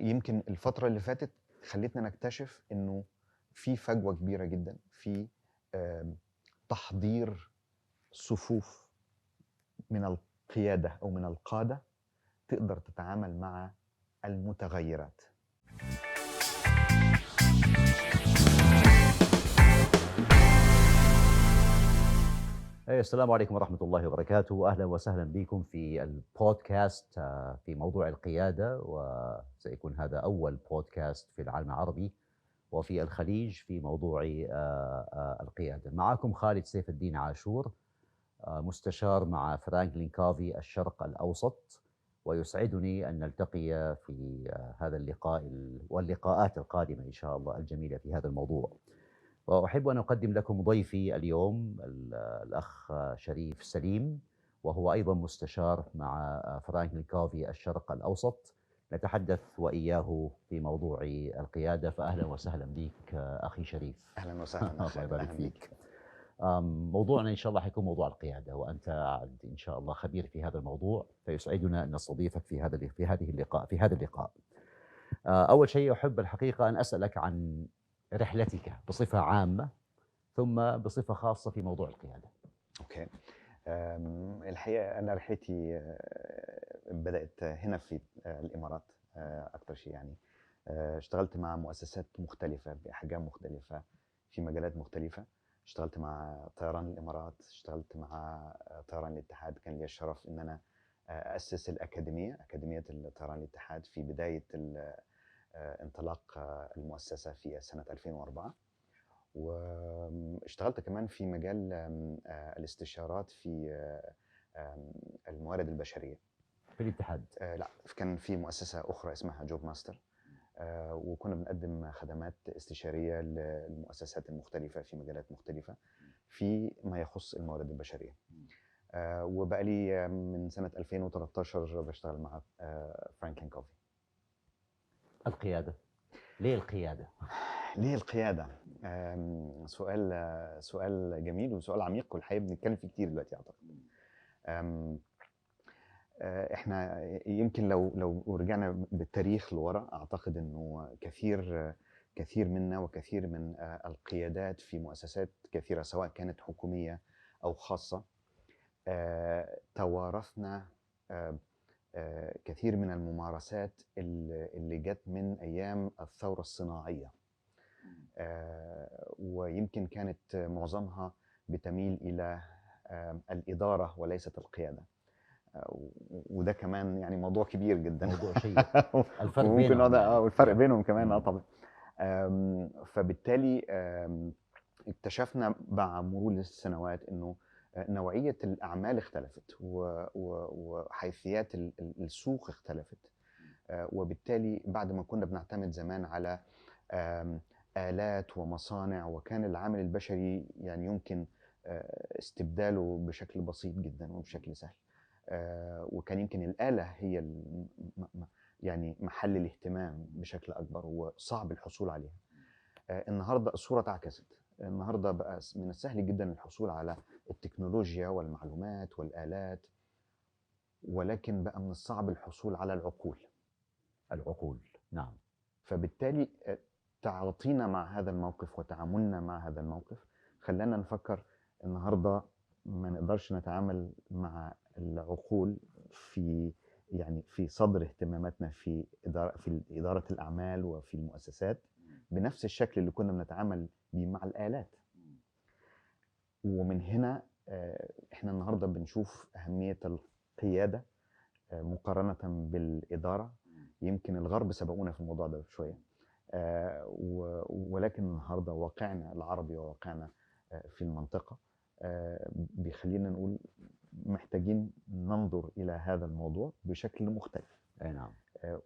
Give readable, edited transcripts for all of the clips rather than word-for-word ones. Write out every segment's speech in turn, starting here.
يمكن الفترة اللي فاتت خلتنا نكتشف إنه في فجوة كبيرة جدا في تحضير صفوف من القيادة أو من القادة تقدر تتعامل مع المتغيرات. السلام عليكم ورحمة الله وبركاته. أهلا وسهلا بكم في البودكاست في موضوع القيادة، وسيكون هذا أول بودكاست في العالم العربي وفي الخليج في موضوع القيادة. معكم خالد سيف الدين عاشور، مستشار مع فرانكلين كوفي الشرق الأوسط، ويسعدني أن نلتقي في هذا اللقاء واللقاءات القادمة إن شاء الله الجميلة في هذا الموضوع. وأحب أن أقدم لكم ضيفي اليوم الأخ شريف سليم، وهو أيضا مستشار مع فرانكلين كوفي الشرق الأوسط. نتحدث وإياه في موضوع القيادة. فأهلا وسهلا بك أخي شريف. أهلا وسهلا. الله يبارك فيك. موضوعنا إن شاء الله حيكون موضوع القيادة، وأنت إن شاء الله خبير في هذا الموضوع، فيسعدنا أن نستضيفك في هذا اللقاء. أول شيء أحب الحقيقة أن أسألك عن رحلتك بصفة عامة، ثم بصفة خاصة في موضوع القيادة. أوكي. الحقيقة أنا رحلتي بدأت هنا في الإمارات أكتر شيء. يعني اشتغلت مع مؤسسات مختلفة بأحجام مختلفة في مجالات مختلفة. اشتغلت مع طيران الإمارات، اشتغلت مع طيران الاتحاد. كان لي الشرف إن أنا أسس أكاديمية الطيران الاتحاد في بداية انطلاق المؤسسة في سنة 2004. واشتغلت كمان في مجال الاستشارات في الموارد البشرية في الاتحاد. لا، كان في مؤسسة أخرى اسمها جوب ماستر، وكنا بنقدم خدمات استشارية للمؤسسات المختلفة في مجالات مختلفة في ما يخص الموارد البشرية. وبقى لي من سنة 2013 بشتغل مع فرانكلين كوفي. القيادة، ليه القيادة؟ ليه القيادة؟ سؤال جميل وسؤال عميق، والحقيقة بنتكلم فيه كتير دلوقتي أعتقد. احنا يمكن لو رجعنا بالتاريخ لورا، أعتقد إنه كثير منا وكثير من القيادات في مؤسسات كثيرة سواء كانت حكومية أو خاصة توارثنا كثير من الممارسات اللي جت من أيام الثورة الصناعية، ويمكن كانت معظمها بتميل إلى الإدارة وليست القيادة. وده كمان يعني موضوع كبير جدا، موضوع شيق. الفرق ممكن بينهم يعني. والفرق بينهم كمان طبعا. فبالتالي اكتشفنا مع مرور السنوات انه نوعية الأعمال اختلفت وحيثيات السوق اختلفت. وبالتالي بعد ما كنا بنعتمد زمان على آلات ومصانع، وكان العامل البشري يعني يمكن استبداله بشكل بسيط جدا وبشكل سهل، وكان يمكن الآلة هي يعني محل الاهتمام بشكل أكبر وصعب الحصول عليها. النهاردة الصورة اتعكست. النهاردة بقى من السهل جدا الحصول على التكنولوجيا والمعلومات والآلات، ولكن بقى من الصعب الحصول على العقول. نعم. فبالتالي تعاطينا مع هذا الموقف وتعاملنا مع هذا الموقف خلانا نفكر النهاردة ما نقدرش نتعامل مع العقول في صدر اهتماماتنا في إدارة الأعمال وفي المؤسسات بنفس الشكل اللي كنا بنتعامل بيه مع الآلات. ومن هنا احنا النهاردة بنشوف أهمية القيادة مقارنة بالإدارة. يمكن الغرب سبقونا في الموضوع ده شوية، ولكن النهاردة واقعنا العربي وواقعنا في المنطقة بيخلينا نقول محتاجين ننظر إلى هذا الموضوع بشكل مختلف. نعم.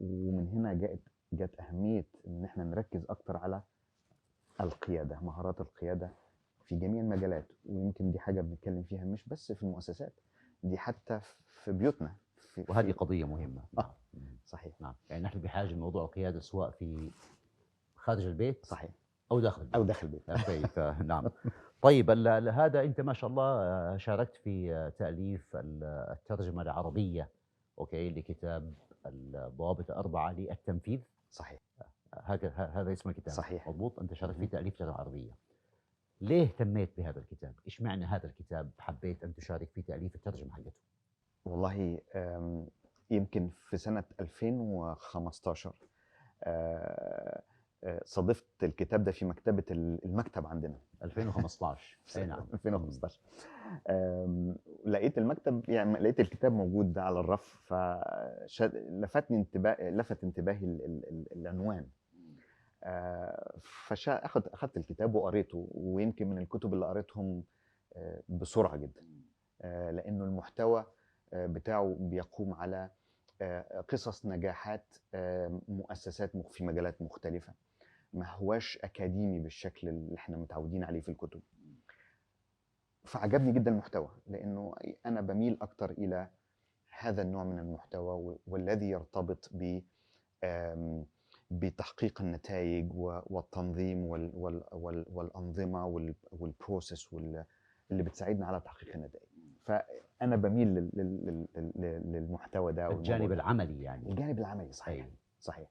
ومن هنا جت أهمية إن احنا نركز أكتر على القيادة، مهارات القيادة في جميع المجالات. ويمكن دي حاجة بنتكلم فيها مش بس في المؤسسات، دي حتى في بيوتنا. وهذه قضية مهمة. صحيح. نعم. يعني نحن بحاجة لموضوع القيادة سواء في خارج البيت صحيح أو داخل البيت. نعم. طيب هذا أنت ما شاء الله شاركت في تأليف الترجمة العربية لكتاب الضوابط الأربعة للتنفيذ. صحيح. هذا اسم الكتاب. صحيح. مضبوط. أنت شاركت في تأليف ترجمة عربية. ليه اهتميت بهذا الكتاب؟ إيش معنى هذا الكتاب حبيت أن تشارك في تأليف الترجمة حقته؟ والله يمكن في سنة 2015 صادفت الكتاب ده في مكتبة المكتب عندنا. 2015. أي نعم. 2015 لقيت المكتب، يعني لقيت الكتاب موجود ده على الرف، لفت انتباهي العنوان. أخذت الكتاب وقريته، ويمكن من الكتب اللي قريتهم بسرعة جدا، لأنه المحتوى بتاعه بيقوم على قصص نجاحات مؤسسات في مجالات مختلفة، ما هواش أكاديمي بالشكل اللي احنا متعودين عليه في الكتب. فعجبني جدا المحتوى، لأنه أنا بميل أكتر إلى هذا النوع من المحتوى، والذي يرتبط بتحقيق النتائج والتنظيم والأنظمة والبروسيس اللي بتساعدنا على تحقيق النتائج. فأنا بميل للمحتوى ده، الجانب العملي يعني. الجانب العملي. صحيح. صحيح.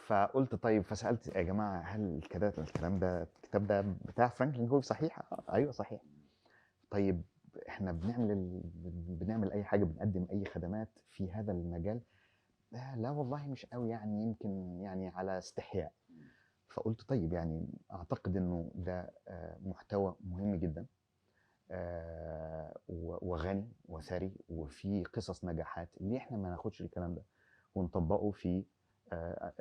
فقلت طيب، فسألت يا جماعة هل الكلام ده الكتاب ده بتاع فرانكلين كوفي صحيح؟ أيوه صحيح. طيب احنا بنعمل أي حاجة، بنقدم أي خدمات في هذا المجال؟ لا والله مش قوي، يعني يمكن يعني على استحياء. فقلت طيب، يعني أعتقد إنه ده محتوى مهم جدا وغني وثري، وفي قصص نجاحات. ليه احنا ما ناخدش الكلام ده ونطبقه في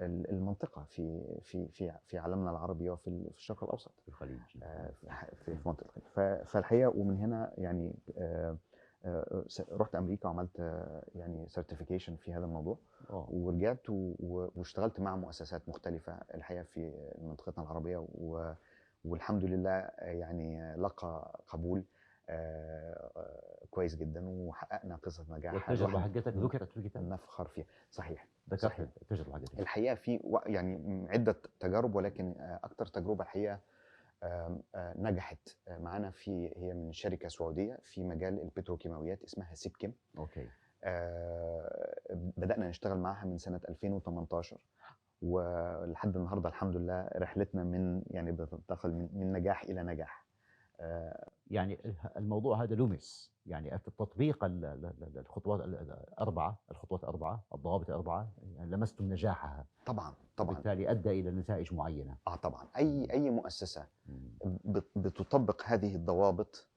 المنطقة، في عالمنا العربي، وفي الشرق الأوسط، في الخليج، في منطقة الخليج. فالحقيقة ومن هنا يعني رحت أمريكا وعملت يعني سيرتيفيكيشن في هذا الموضوع. ورجعت واشتغلت مع مؤسسات مختلفة الحقيقة في منطقتنا العربية، والحمد لله يعني لقى قبول كويس جدا، وحققنا قصص نجاح. والتجربة حقتك ذكرت في الكتاب؟ نفخر فيها. صحيح. ذكرت التجربة حقتك. الحقيقة في يعني عدة تجارب، ولكن أكتر تجربة الحقيقة نجحت معانا هي من شركة سعودية في مجال البتروكيماويات اسمها سيبكيم. أوكي. بدأنا نشتغل معها من سنة 2018، ولحد النهارده الحمد لله رحلتنا يعني بتنتقل من نجاح إلى نجاح. يعني الموضوع هذا لمس يعني في التطبيق، الخطوات الأربعة، الضوابط الأربعة، يعني لمستم نجاحها. طبعا. وبالتالي أدى إلى نتائج معينة. طبعا. أي مؤسسة بتطبق هذه الضوابط،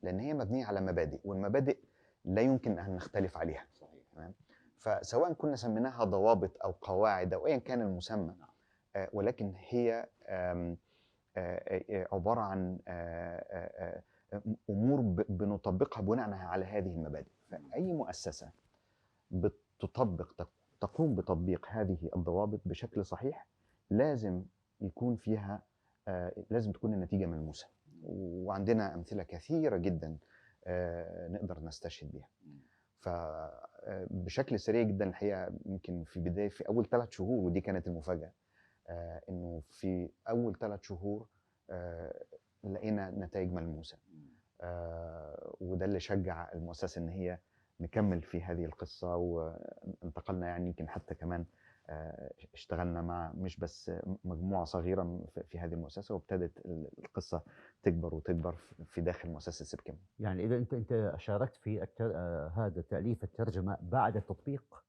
لأن هي مبنية على مبادئ، والمبادئ لا يمكن أن نختلف عليها. تمام. فسواء كنا سميناها ضوابط أو قواعد أو أيا كان المسمى، ولكن هي عبارة عن أمور بنطبقها بناء على هذه المبادئ. فأي مؤسسة تقوم بتطبيق هذه الضوابط بشكل صحيح، لازم يكون فيها لازم تكون النتيجة ملموسة. وعندنا أمثلة كثيرة جدا نقدر نستشهد بها. فبشكل سريع جدا الحقيقة، يمكن في أول 3 شهور، ودي كانت المفاجأة، إنه في أول 3 شهور لقينا نتائج ملموسة. وده اللي شجع المؤسسة إن هي نكمل في هذه القصة، وانتقلنا يعني يمكن حتى كمان اشتغلنا مع مش بس مجموعة صغيرة في هذه المؤسسة، وابتدت القصة تكبر وتكبر في داخل مؤسسة سيبكيم. يعني إذا أنت شاركت في هذا تأليف الترجمة بعد التطبيق؟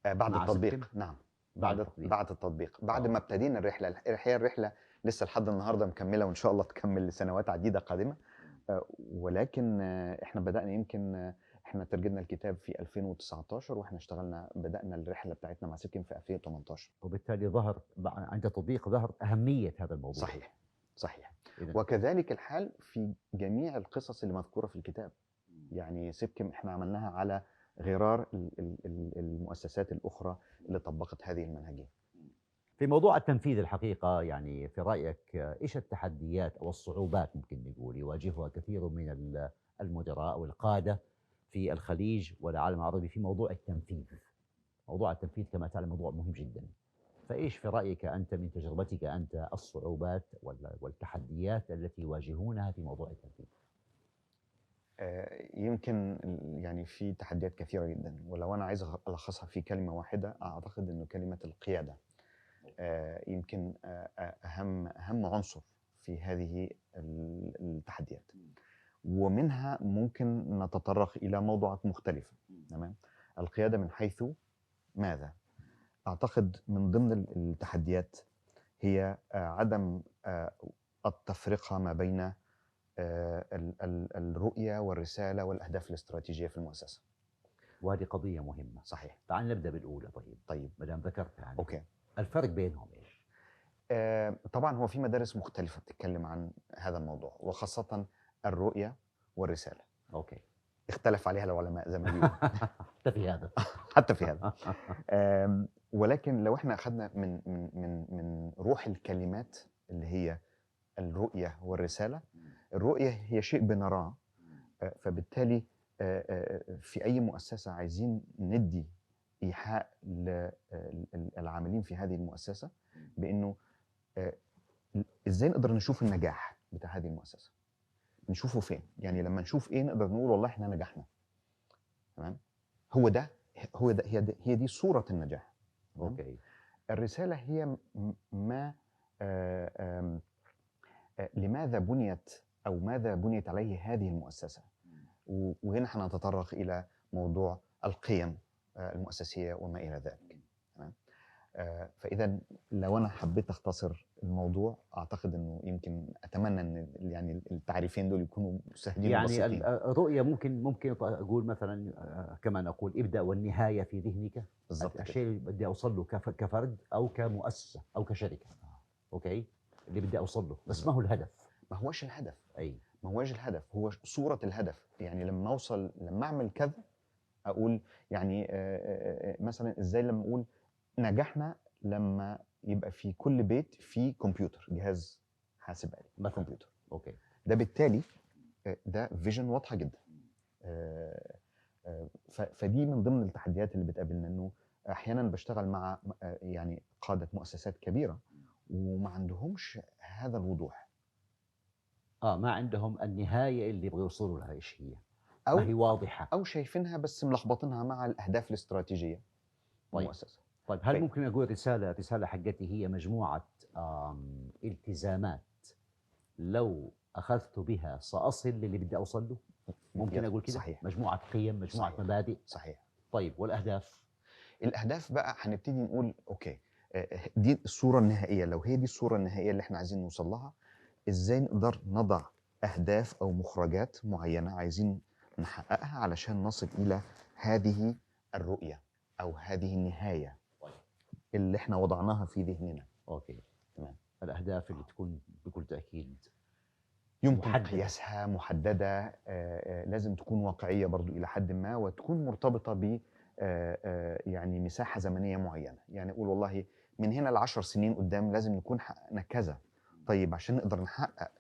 بعد التطبيق. نعم. بعد التطبيق، بعد ما ابتدينا الرحلة لسه لحد النهاردة مكملة، وإن شاء الله تكمل لسنوات عديدة قادمة. ولكن احنا بدأنا، يمكن احنا ترجمنا الكتاب في 2019، واحنا بدأنا الرحلة بتاعتنا مع سيبكيم في 2018. وبالتالي عند التطبيق ظهرت أهمية هذا الموضوع. صحيح. وكذلك الحال في جميع القصص اللي مذكورة في الكتاب. يعني سيبكيم احنا عملناها على غرار المؤسسات الأخرى اللي طبقت هذه المنهجية. في موضوع التنفيذ الحقيقة، يعني في رأيك إيش التحديات أو الصعوبات ممكن نقول يواجهها كثير من المدراء أو القادة في الخليج والعالم العربي في موضوع التنفيذ؟ موضوع التنفيذ كما تعلم موضوع مهم جدا. فإيش في رأيك أنت من تجربتك أنت الصعوبات والتحديات التي يواجهونها في موضوع التنفيذ؟ يمكن يعني في تحديات كثيرة جدا، ولو أنا عايز ألخصها في كلمة واحدة أعتقد إنه كلمة القيادة يمكن أهم عنصر في هذه التحديات، ومنها ممكن نتطرق إلى موضوعات مختلفة. تمام. القيادة من حيث ماذا؟ أعتقد من ضمن التحديات هي عدم التفرقة ما بين الرؤية والرسالة والأهداف الاستراتيجية في المؤسسة. وهذه قضية مهمة. صحيح. تعال نبدأ بالأولى. طيب ما دام ذكرت يعني أوكي. الفرق بينهم إيش؟ طبعا هو في مدارس مختلفة بتتكلم عن هذا الموضوع، وخاصة الرؤية والرسالة. أوكي. اختلف عليها العلماء زي ما بيقولوا. حتى في هذا. حتى في هذا. ولكن لو احنا أخذنا من روح الكلمات اللي هي الرؤية والرسالة، الرؤية هي شيء بنراه، فبالتالي في أي مؤسسة عايزين ندي إيحاء للعاملين في هذه المؤسسة بأنه إزاي نقدر نشوف النجاح بتاع هذه المؤسسة، نشوفه فين. يعني لما نشوف إيه نقدر نقول والله إحنا نجحنا. تمام. هي دي صورة النجاح. أوكي. الرسالة هي ما لماذا بنيت أو ماذا بنيت عليه هذه المؤسسة. وهنا حنتطرق إلى موضوع القيم المؤسسية وما إلى ذلك. تمام. فإذا لو أنا حبيت أختصر الموضوع أعتقد أنه يمكن أتمنى أن يعني التعريفين دول يكونوا سهلين يعني وبسيطين. الرؤية ممكن أقول مثلا كما نقول ابدأ والنهاية في ذهنك. بالضبط. الشيء اللي بدي أوصل له كفرد أو كمؤسسة أو كشركة. أوكي. اللي بدي أوصل له بس ما هو الهدف. ما هوش الهدف. أي. ما هوش الهدف، هو صورة الهدف. يعني لما أوصل، لما أعمل كذا أقول يعني مثلا إزاي لما أقول نجحنا لما يبقى في كل بيت في كمبيوتر، جهاز حاسب آلي مثلا. كمبيوتر. أوكي. ده بالتالي ده فيجن واضحة جدا. فدي من ضمن التحديات اللي بتقابلنا، انه احيانا بشتغل مع يعني قادة مؤسسات كبيرة وما عندهمش هذا الوضوح، ما عندهم النهاية اللي يبغوا يوصلوا لها ايش هي، او ما هي واضحة، او شايفينها بس ملخبطينها مع الاهداف الاستراتيجية للمؤسسة. طيب هل ممكن اقول رسالة حقتي هي مجموعة التزامات لو اخذت بها ساصل للي بدي اوصل له؟ ممكن اقول كده. صحيح. مجموعة قيم، مجموعة صحيح. مبادئ. صحيح. طيب والاهداف؟ الاهداف بقى هنبتدي نقول اوكي دي الصورة النهائية. لو هي دي الصورة النهائية اللي احنا عايزين نوصل لها، ازاي نقدر نضع اهداف او مخرجات معينة عايزين نحققها علشان نصل الى هذه الرؤية او هذه النهاية اللي احنا وضعناها في ذهننا. اوكي. تمام. الاهداف اللي تكون بكل تاكيد يمكن محددة. قياسها محددة، لازم تكون واقعية برضو إلى حد ما، وتكون مرتبطة ب يعني مساحة زمنية معينة. يعني أقول والله من هنا ل10 سنين قدام لازم نكون حققنا كذا. طيب عشان نقدر نحقق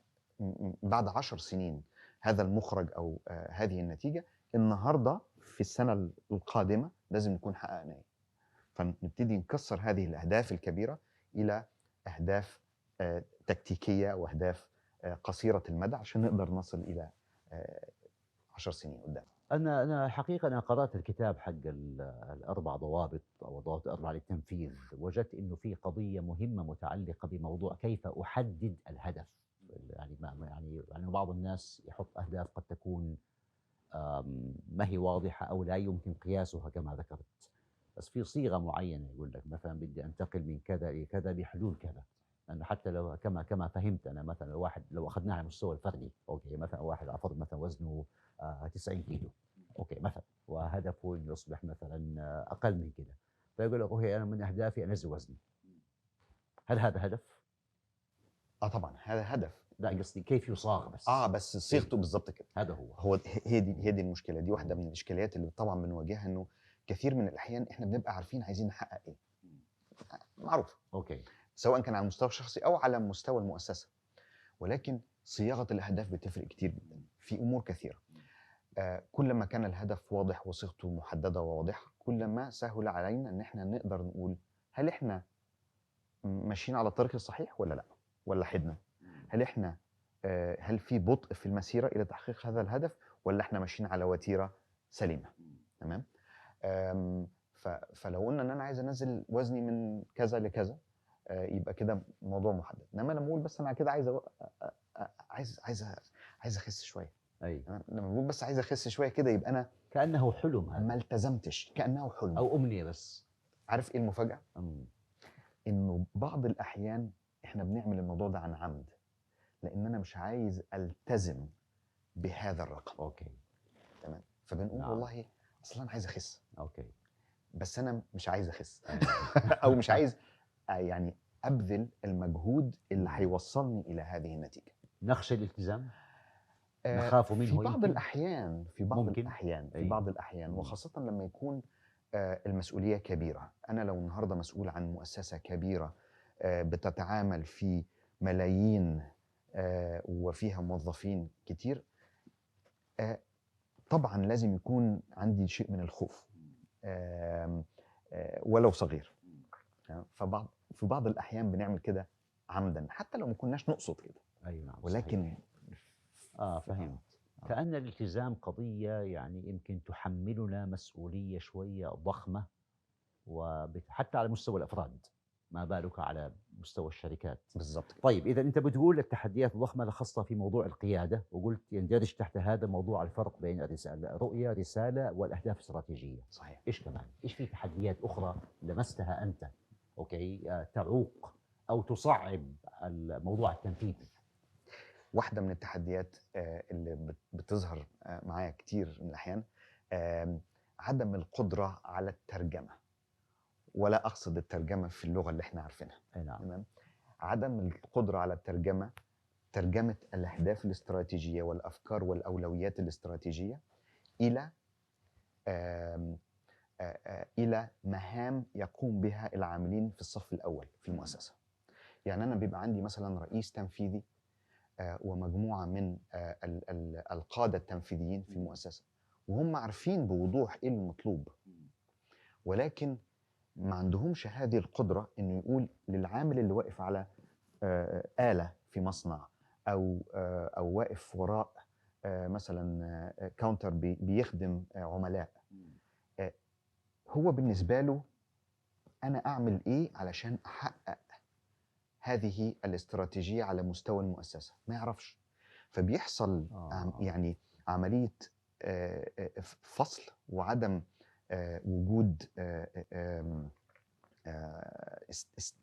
بعد 10 سنين هذا المخرج أو هذه النتيجة، النهاردة في السنة القادمة لازم نكون حققنا إيه. فنبتدي نكسر هذه الأهداف الكبيرة إلى أهداف تكتيكية وأهداف قصيرة المدى عشان نقدر نصل إلى 10 سنين قدام. أنا حقيقة أنا قرأت الكتاب حق الأربع ضوابط أو ضوابط أربعة للتنفيذ، وجدت إنه في قضية مهمة متعلقة بموضوع كيف أحدد الهدف. يعني يعني بعض الناس يحط أهداف قد تكون ما هي واضحة أو لا يمكن قياسها كما ذكرت، بس في صيغة معينة يقول لك مثلا بدي أنتقل من كذا إلى كذا بحلول كذا. لأنه حتى لو كما فهمت أنا مثلا الواحد لو أخذناها على المستوى الفردي، أوكي مثلا واحد على فرض مثلا وزنه 90 كيلو، أوكي مثلا، وهدفه إنه يصبح مثلا أقل من كذا، فيقول لك أوكي أنا من أهدافي أنزل وزني. هل هذا هدف؟ طبعا هذا هدف. لا قصدي كيف يصاغ بس. بس صيغته بالظبط كده. هذا هو هي دي المشكلة. دي واحدة من الإشكاليات اللي طبعا بنواجهها، إنه كثير من الأحيان إحنا بنبقى عارفين عايزين نحقق إيه، معروف. أوكي. سواء كان على المستوى الشخصي أو على مستوى المؤسسة، ولكن صياغة الأهداف بتفرق كتير جدا في أمور كثيرة. كل ما كان الهدف واضح وصيغته محددة وواضحة، كل ما سهل علينا إن إحنا نقدر نقول هل إحنا ماشيين على الطريق الصحيح ولا لأ، ولا حدنا. هل إحنا هل في بطء في المسيرة إلى تحقيق هذا الهدف، ولا احنا ماشيين على وتيره سليمه. تمام. فلو قلنا ان انا عايز انزل وزني من كذا لكذا، يبقى كده موضوع محدد. انما لما اقول بس انا كده عايز اخس شويه، اي تمام، لما بقول بس عايز اخس شويه كده يبقى انا كانه حلم هذا ما التزمتش، كانه حلم. او امنيه بس. عارف ايه المفاجاه؟ أمم. انه بعض الاحيان احنا بنعمل الموضوع ده عن عمد، لان انا مش عايز التزم بهذا الرقم. اوكي. تمام. فبنقول نعم. والله اصلا انا عايز اخس، اوكي. بس انا مش عايز اخس أي. او مش عايز يعني ابذل المجهود اللي مم. هيوصلني الى هذه النتيجه. نخشى الالتزام، نخاف منه في بعض يمكن؟ الأحيان ممكن. في أي. بعض الأحيان مم. وخاصة لما يكون المسؤولية كبيرة. أنا لو النهاردة مسؤول عن مؤسسة كبيرة بتتعامل في ملايين وفيها موظفين كتير، طبعا لازم يكون عندي شيء من الخوف ولو صغير. في بعض الأحيان بنعمل كده عمدا حتى لو ما كناش نقصد كده، اي نعم. ولكن فهمت. كأن الالتزام قضية يعني يمكن تحملنا مسؤولية شوية ضخمة، وحتى على مستوى الأفراد، ما بالك على مستوى الشركات. بالظبط كده. طيب إذا أنت بتقول التحديات الضخمة لخصتها في موضوع القيادة، وقلت يندرج تحت هذا موضوع الفرق بين الرسالة، رؤية، رسالة، والأهداف الاستراتيجية. صحيح. إيش كمان؟ إيش في تحديات أخرى لمستها أنت؟ أوكي، تعوق أو تصعب الموضوع التنفيذي؟ واحدة من التحديات اللي بتظهر معايا كتير من الأحيان عدم القدرة على الترجمة، ولا أقصد الترجمة في اللغة اللي احنا عارفينها. أي نعم. تمام. عدم القدرة على ترجمة الأهداف الاستراتيجية والأفكار والأولويات الاستراتيجية إلى إلى مهام يقوم بها العاملين في الصف الأول في المؤسسة. يعني أنا بيبقى عندي مثلا رئيس تنفيذي ومجموعة من القادة التنفيذيين في المؤسسة، وهم عارفين بوضوح إيه المطلوب، ولكن ما عندهمش هذه القدرة إنه يقول للعامل اللي واقف على آلة في مصنع أو واقف وراء مثلا كاونتر بيخدم عملاء، هو بالنسبة له أنا أعمل إيه علشان أحقق هذه الاستراتيجية على مستوى المؤسسة؟ ما يعرفش. فبيحصل يعني عملية فصل وعدم وجود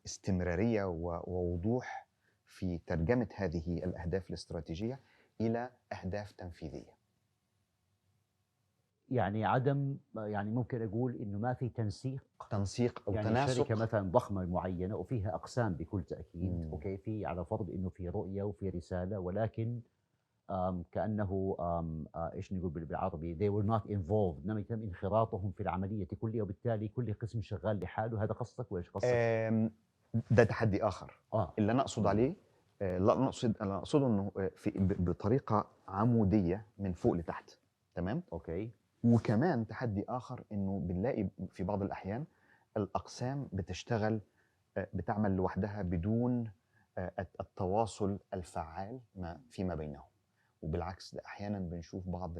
استمرارية ووضوح في ترجمة هذه الأهداف الاستراتيجية إلى أهداف تنفيذية. يعني عدم، يعني ممكن أقول إنه ما في تنسيق أو يعني تناسق. شركة مثلا ضخمة معينة وفيها أقسام بكل تأكيد، أوكي، في على فرض إنه في رؤية وفي رسالة، ولكن كأنه إيش نقول بالعربي they were not involved، لم يتم انخراطهم في العملية كلها، وبالتالي كل قسم شغال لحاله. هذا قصدك وإيش قصدك؟ ده تحدي آخر. اللي أنا أقصد عليه لا أنا أقصده إنه بطريقة عمودية من فوق لتحت. تمام؟ أوكي. وكمان تحدي آخر إنه بنلاقي في بعض الأحيان الأقسام بتعمل لوحدها بدون التواصل الفعال فيما بينهم. وبالعكس ده أحيانا بنشوف بعض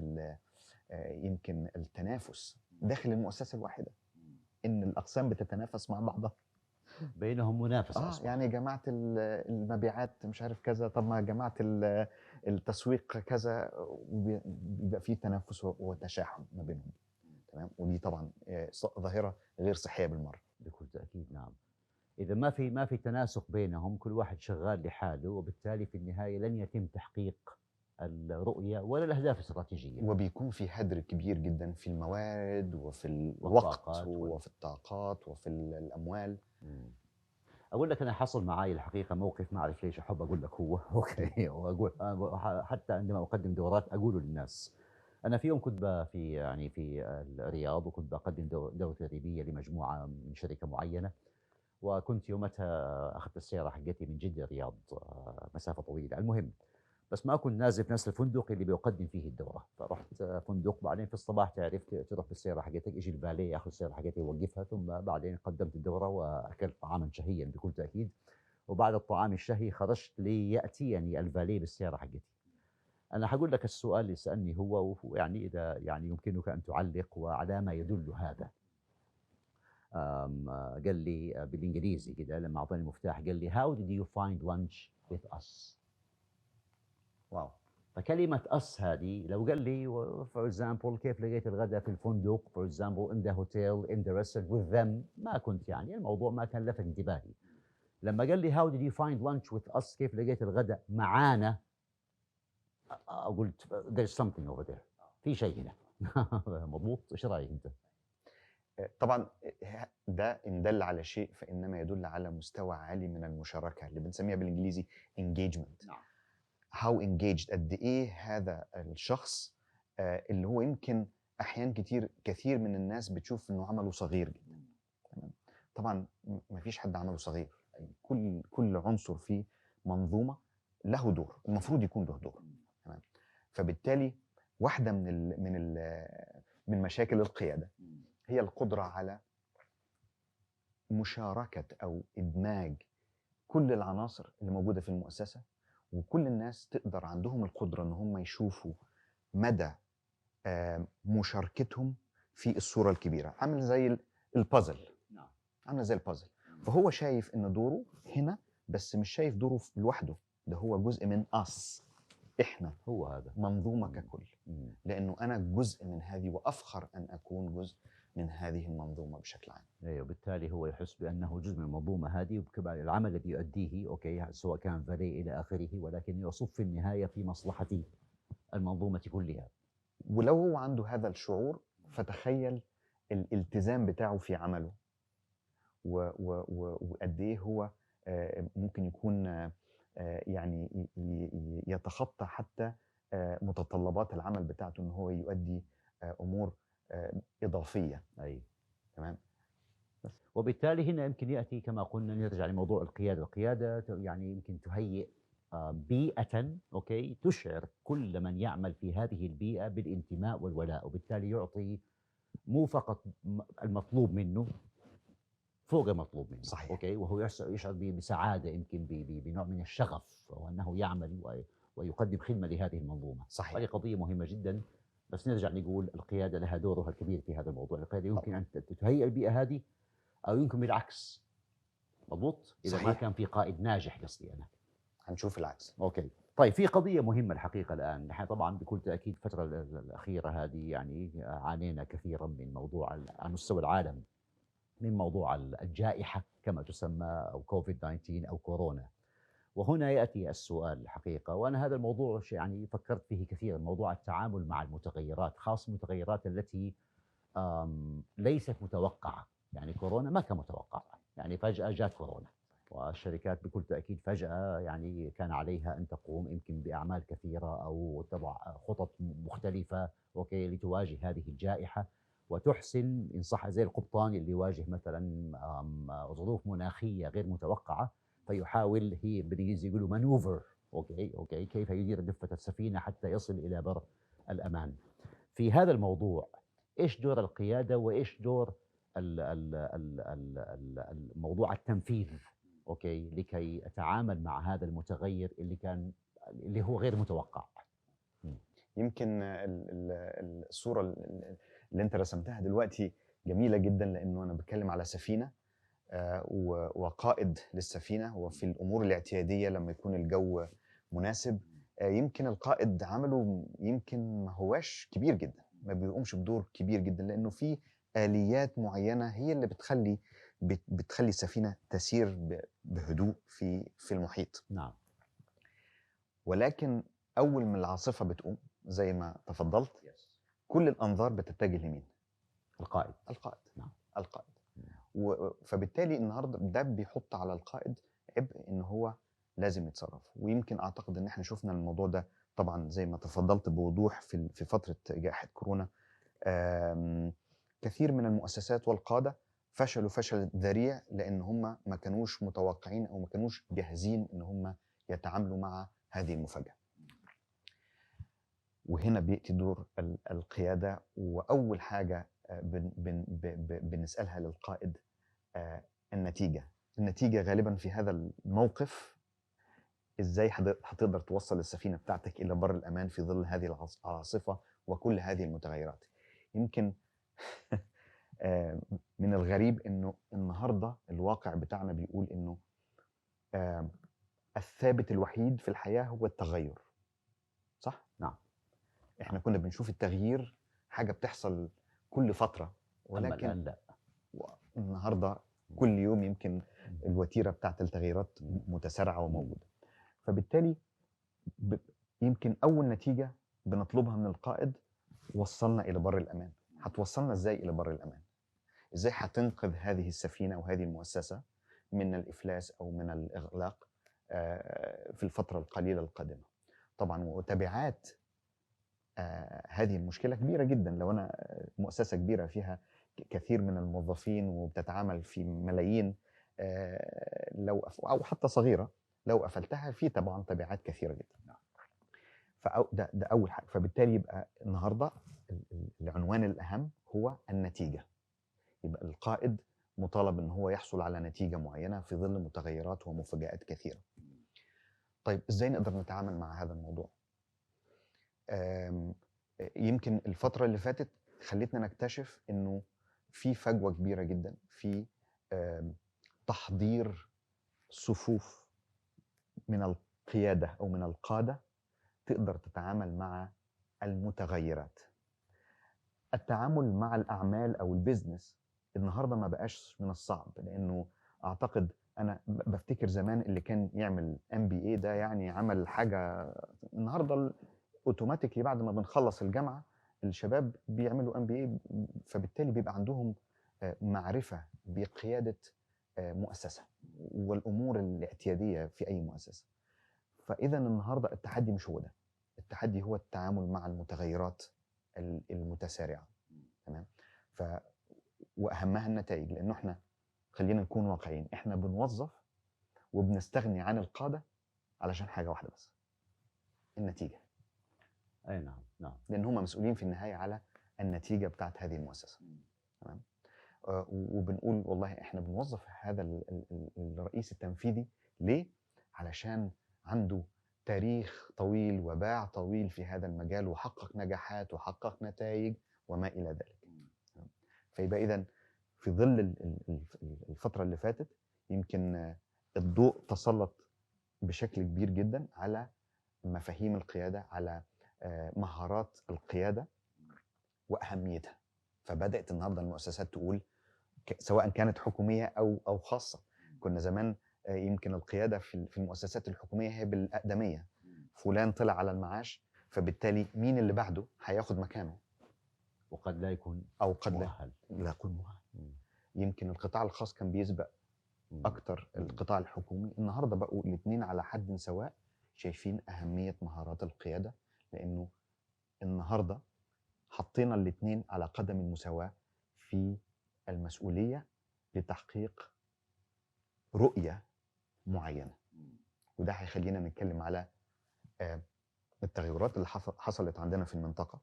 يمكن التنافس داخل المؤسسة الواحدة، إن الأقسام بتتنافس مع بعضها، بينهم منافسة يعني يا جماعة المبيعات مش عارف كذا، طب ما جماعة التسويق كذا، وبيبقى فيه تنافس وتشاحن ما بينهم. تمام. ودي طبعا ظاهرة غير صحية بالمرة. بكل تأكيد. نعم. إذا ما في تناسق بينهم، كل واحد شغال لحاله، وبالتالي في النهاية لن يتم تحقيق الرؤية ولا الأهداف الاستراتيجية، وبيكون في هدر كبير جدا في الموارد وفي الوقت وفي الطاقات وفي الأموال. أقول لك أنا حصل معي الحقيقة موقف، ما أعرف ليش أحب أقول لك هو أوكي، وأقول حتى عندما أقدم دورات أقوله للناس. أنا في يوم كنت في الرياض، وكنت بقدم دورة تدريبية لمجموعة من شركة معينة، وكنت يومتها أخذت السيارة حقتي من جدة الرياض، مسافة طويلة. المهم، بس ما كنت نازل في نفس الفندق اللي بيقدم فيه الدورة، فرحت فندق. بعدين في الصباح تعرف تروح بالسيارة حقتك، يجي الفالي ياخذ السيارة حقتي يوقفها، ثم بعدين قدمت الدورة وأكلت طعاما شهيا بكل تأكيد. وبعد الطعام الشهي خرجت ليأتيني الفالي بالسيارة حقتي. أنا هاقول لك السؤال اللي سألني هو ويعني إذا يعني يمكنك أن تعلّق وعلى ما يدل هذا. قال لي بالإنجليزي كده لمّا أعطاني المفتاح قال لي: "How did you find lunch with us؟" واو. فكلمة us هذه لو قال لي for example كيف لقيت الغدا في الفندق for example in the hotel in the restaurant with them ما كنت يعني الموضوع ما كان لفت انتباهي. لمّا قال لي: "How did you find lunch with us؟" كيف لقيت الغدا معانا، قُلت there's something over there في شيء هنا. مضبوط؟ إيش رأيك أنت؟ طبعًا ده إن دل على شيء فإنما يدل على مستوى عالي من المشاركة اللي بنسميها بالإنجليزي engagement. نعم. how engaged قد إيه هذا الشخص اللي هو يمكن أحيان كثير من الناس بتشوف إنه عمله صغير جدًا. تمام. طبعًا ما فيش حد عمله صغير، يعني كل عنصر في منظومة له دور، المفروض يكون له دور. تمام. فبالتالي واحدة من مشاكل القيادة هي القدرة على مشاركة أو إدماج كل العناصر اللي موجودة في المؤسسة، وكل الناس تقدر عندهم القدرة إن هم يشوفوا مدى مشاركتهم في الصورة الكبيرة، عامل زي البازل. نعم. عاملة زي البازل. فهو شايف إن دوره هنا، بس مش شايف دوره لوحده، ده هو جزء من us، إحنا هو هذا. منظومة ككل. إمم. لأنه أنا جزء من هذه وأفخر أن أكون جزء من هذه المنظومة بشكل عام. أيوه، وبالتالي هو يحس بأنه جزء من المنظومة هذه وكمان العمل الذي يؤديه أوكي، سواء كان فالي إلى آخره، ولكن يصُب في النهاية في مصلحة المنظومة كلها. ولو هو عنده هذا الشعور فتخيل الالتزام بتاعه في عمله وقد ايه هو ممكن يكون يعني يتخطى حتى متطلبات العمل بتاعته ان هو يؤدي امور اضافيه. أي. تمام. وبالتالي هنا يمكن يأتي كما قلنا نرجع لموضوع القيادة، القيادة يعني يمكن تهيئ بيئة أوكي، تشعر كل من يعمل في هذه البيئة بالانتماء والولاء، وبالتالي يعطي مو فقط المطلوب منه، فوق المطلوب منه. صحيح. أوكي، وهو يشعر بسعادة يمكن بنوع من الشغف وأنه يعمل ويقدم خدمة لهذه المنظومة. صحيح. وهذه قضية مهمة جدا. بس نرجع نقول القيادة لها دورها الكبير في هذا الموضوع. القيادة يمكن أن تهيئ البيئة هذه أو يمكن بالعكس. مضبوط؟ إذا ما صحيح. كان في قائد ناجح قصدي أنا. هنشوف العكس. أوكي. طيب في قضية مهمة الحقيقة الآن، نحن طبعا بكل تأكيد الفترة الأخيرة هذه يعني عانينا كثيرا من موضوع على مستوى العالم من موضوع الجائحة كما تسمى أو كوفيد 19 أو كورونا. وهنا يأتي السؤال الحقيقة، وأنا هذا الموضوع يعني فكرت فيه كثيرا، موضوع التعامل مع المتغيرات، خاصة المتغيرات التي ليست متوقعة. يعني كورونا ما كان متوقع، يعني فجأة جاءت كورونا والشركات بكل تأكيد فجأة يعني كان عليها أن تقوم يمكن بأعمال كثيرة أو تضع خطط مختلفة أوكي لتواجه هذه الجائحة وتحسن إن صح زي القبطان اللي يواجه مثلا ظروف مناخية غير متوقعة، فيحاول هي بالإنجليزي يقولوا مانوفر أوكي كيف يدير دفة السفينة حتى يصل إلى بر الأمان. في هذا الموضوع إيش دور القيادة وإيش دور الموضوع التنفيذ أوكي لكي أتعامل مع هذا المتغير اللي هو غير متوقع. يمكن الصورة اللي انت رسمتها دلوقتي جميلة جدا، لانه انا بتكلم على سفينة وقائد للسفينة، وفي الامور الاعتيادية لما يكون الجو مناسب يمكن القائد عمله يمكن ما هواش كبير جدا، ما بيقومش بدور كبير جدا، لانه في آليات معينة هي اللي بتخلي السفينة تسير بهدوء في المحيط. نعم. ولكن أول ما العاصفة بتقوم زي ما تفضلت كل الأنظار بتتجه لمين؟ القائد. نعم. القائد. فبالتالي النهارده ده بيحط على القائد عبء إن هو لازم يتصرف. ويمكن أعتقد إن إحنا شفنا الموضوع ده طبعا زي ما تفضلت بوضوح في فترة جائحة كورونا. كثير من المؤسسات والقادة فشلوا فشل ذريع لأن هم ما كانوش متوقعين أو ما كانوش جاهزين إن هم يتعاملوا مع هذه المفاجأة. وهنا بيأتي دور القيادة، وأول حاجة بنسألها للقائد النتيجة غالبا في هذا الموقف ازاي هتقدر توصل السفينه بتاعتك الى بر الامان في ظل هذه العاصفه وكل هذه المتغيرات. يمكن من الغريب انه النهارده الواقع بتاعنا بيقول انه الثابت الوحيد في الحياه هو التغير، صح؟ نعم. احنا كنا بنشوف التغيير حاجه بتحصل كل فتره، أما ولكن الآن لا. النهارده كل يوم يمكن الوتيره بتاعت التغييرات متسارعه وموجوده. فبالتالي يمكن اول نتيجه بنطلبها من القائد، وصلنا الى بر الامان. هتوصلنا ازاي الى بر الامان؟ ازاي هتنقذ هذه السفينه او هذه المؤسسه من الافلاس او من الاغلاق في الفتره القليله القادمه؟ طبعا وتبعات هذه المشكله كبيره جدا. لو انا مؤسسه كبيره فيها كثير من الموظفين وبتتعامل في ملايين، لو او حتى صغيره، لو قفلتها في طبعا تبعات كثيره جدا. ده اول حاجه. فبالتالي يبقى النهارده العنوان الاهم هو النتيجه. يبقى القائد مطالب ان هو يحصل على نتيجه معينه في ظل متغيرات ومفاجآت كثيره. طيب ازاي نقدر نتعامل مع هذا الموضوع؟ يمكن الفتره اللي فاتت خلتنا نكتشف انه في فجوه كبيره جدا في تحضير صفوف من القياده او من القاده تقدر تتعامل مع المتغيرات. التعامل مع الأعمال أو البيزنس النهاردة ما بقاش من الصعب، لأنه أعتقد أنا بفتكر زمان اللي كان يعمل MBA ده يعني عمل حاجة. النهاردة أوتوماتيكلي بعد ما بنخلص الجامعة الشباب بيعملوا MBA، فبالتالي بيبقى عندهم معرفة بقيادة مؤسسة والأمور الاعتيادية في أي مؤسسة. فإذا النهاردة التحدي مش هو ده، التحدي هو التعامل مع المتغيرات المتسارعة. تمام. واهمها النتائج، لانه احنا خلينا نكون واقعيين، احنا بنوظف وبنستغني عن القادة علشان حاجة واحدة بس، النتيجة. اي نعم نعم. لان هم مسؤولين في النهاية على النتيجة بتاعت هذه المؤسسة. تمام. وبنقول والله احنا بنوظف هذا الرئيس التنفيذي ليه؟ علشان عنده تاريخ طويل وباع طويل في هذا المجال وحقق نجاحات وحقق نتائج وما إلى ذلك. فيبقى إذن في ظل الفترة اللي فاتت يمكن الضوء تسلط بشكل كبير جدا على مفاهيم القيادة، على مهارات القيادة وأهميتها. فبدأت النهارده المؤسسات تقول سواء كانت حكومية أو خاصة. كنا زمان يمكن القيادة في المؤسسات الحكومية هي بالأقدمية، فلان طلع على المعاش فبالتالي مين اللي بعده هياخد مكانه، وقد لا يكون أو قد مؤهل. لا يكون مؤهل. يمكن القطاع الخاص كان بيسبق أكتر القطاع الحكومي. النهارده بقوا الاثنين على حد سواء شايفين أهمية مهارات القيادة، لأنه النهارده حطينا الاثنين على قدم المساواة في المسؤولية لتحقيق رؤية معينة. وده هيخلينا نتكلم على التغيرات اللي حصلت عندنا في المنطقة،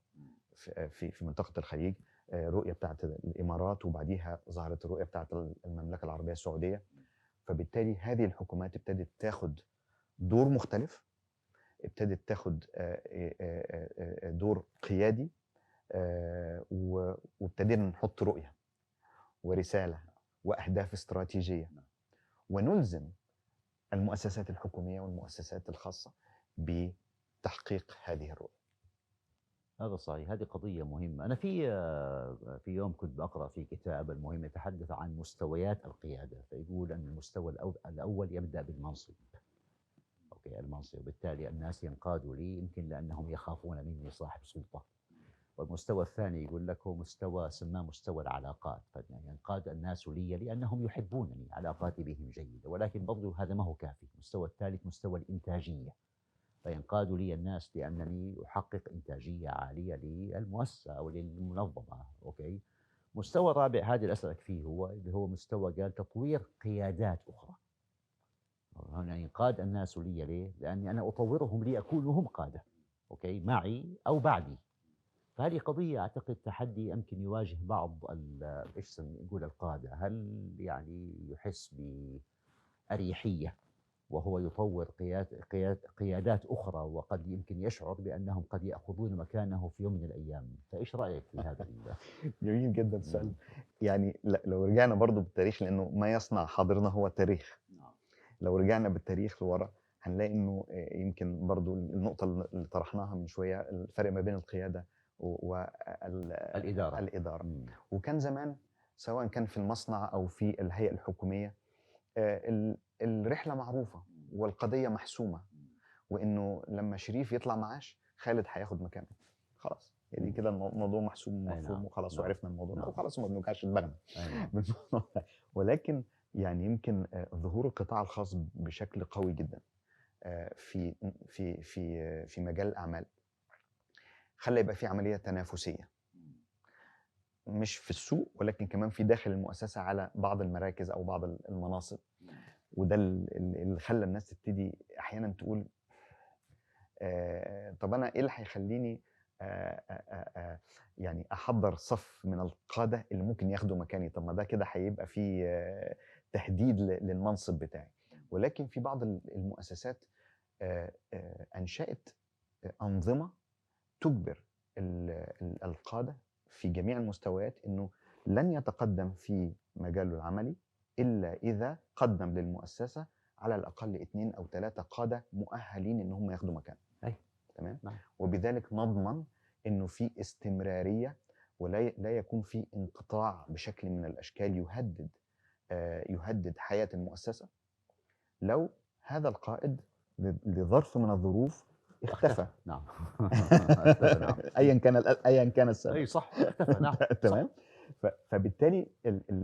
في منطقة الخليج، رؤية بتاعت الإمارات، وبعديها ظهرت الرؤية بتاعت المملكة العربية السعودية. فبالتالي هذه الحكومات ابتدت تاخد دور مختلف، ابتدت تاخد دور قيادي، وابتدينا نحط رؤية ورسالة وأهداف استراتيجية، ونلزم المؤسسات الحكومية والمؤسسات الخاصة بتحقيق هذه الرؤية. هذا صحيح، هذه قضية مهمة. أنا في يوم كنت بقرأ في كتاب المهم يتحدث عن مستويات القيادة، فيقول أن المستوى الأول يبدأ بالمنصب. أوكي، المنصب، وبالتالي الناس ينقادوا لي يمكن لأنهم يخافون مني صاحب سلطة. والمستوى الثاني يقول لك هو مستوى سماه مستوى العلاقات، فينقاد الناس لي لأنهم يحبونني، علاقاتي بهم جيدة، ولكن برضو هذا ما هو كافي. المستوى الثالث مستوى الإنتاجية، فينقاد لي الناس لأنني أحقق إنتاجية عالية للمؤسسة أو للمنظمة. أوكي. مستوى رابع هذه الأسألك فيه هو اللي هو مستوى قال تطوير قيادات أخرى. هنا ينقاد الناس لي ليه؟ لأني أنا أطورهم ليكونوا هم قادة، أوكي، معي أو بعدي. فهذه قضية أعتقد تحدي يمكن يواجه بعض نقول القادة. هل يعني يحس بأريحية وهو يطور قيادات أخرى، وقد يمكن يشعر بأنهم قد يأخذون مكانه في يوم من الأيام. فإيش رأيك في هذا جميل جدا السؤال. مم. يعني لو رجعنا برضو بالتاريخ، لانه ما يصنع حاضرنا هو التاريخ. نعم. لو رجعنا بالتاريخ لورا هنلاقي انه يمكن برضو النقطة اللي طرحناها من شوية، الفرق ما بين القيادة الإدارة. والإدارة. مم. وكان زمان سواء كان في المصنع أو في الهيئة الحكومية الرحلة معروفة والقضية محسومة، وإنه لما شريف يطلع معاش خالد هياخد مكانه. خلاص يعني كده الموضوع محسوم أي ومفهوم نعم. وخلاص، نعم. وعرفنا الموضوع ده نعم. وخلاص، وما بنوجعش دماغنا أي نعم. بالموضوع ده. ولكن يعني يمكن ظهور القطاع الخاص بشكل قوي جدا في في مجال الأعمال خلى يبقى في عملية تنافسية، مش في السوق ولكن كمان في داخل المؤسسة على بعض المراكز أو بعض المناصب. وده اللي خلى الناس تبتدي أحيانا تقول طب أنا إيه اللي هيخليني يعني أحضر صف من القادة اللي ممكن ياخدوا مكاني؟ طب ما ده كده هيبقى في تهديد للمنصب بتاعي. ولكن في بعض المؤسسات أنشأت أنظمة تجبر القادة في جميع المستويات إنه لن يتقدم في مجاله العملي إلا إذا قدم للمؤسسة على الأقل 2 أو 3 قادة مؤهلين إن هم ياخدوا مكانه. تمام؟ نعم. وبذلك نضمن إنه في استمرارية ولا يكون في انقطاع بشكل من الأشكال يهدد حياة المؤسسة لو هذا القائد لظرف من الظروف اختفى. نعم. اختفى. نعم. ايا كان السبب. اي صح، اختفى. نعم. تمام. فبالتالي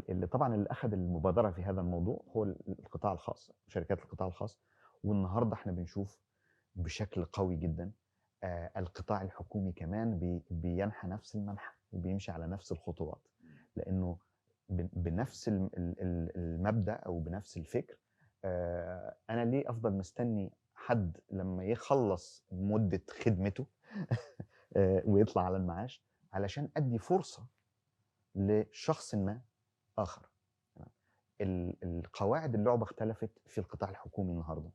اللي طبعا اللي اخذ المبادره في هذا الموضوع هو القطاع الخاص، شركات القطاع الخاص. والنهارده احنا بنشوف بشكل قوي جدا القطاع الحكومي كمان بينحى نفس المنحى وبيمشي على نفس الخطوات، لانه بنفس المبدا او بنفس الفكر. انا ليه افضل مستني حد لما يخلص مده خدمته ويطلع على المعاش علشان ادي فرصه لشخص ما اخر؟ القواعد اللعبه اختلفت في القطاع الحكومي النهارده،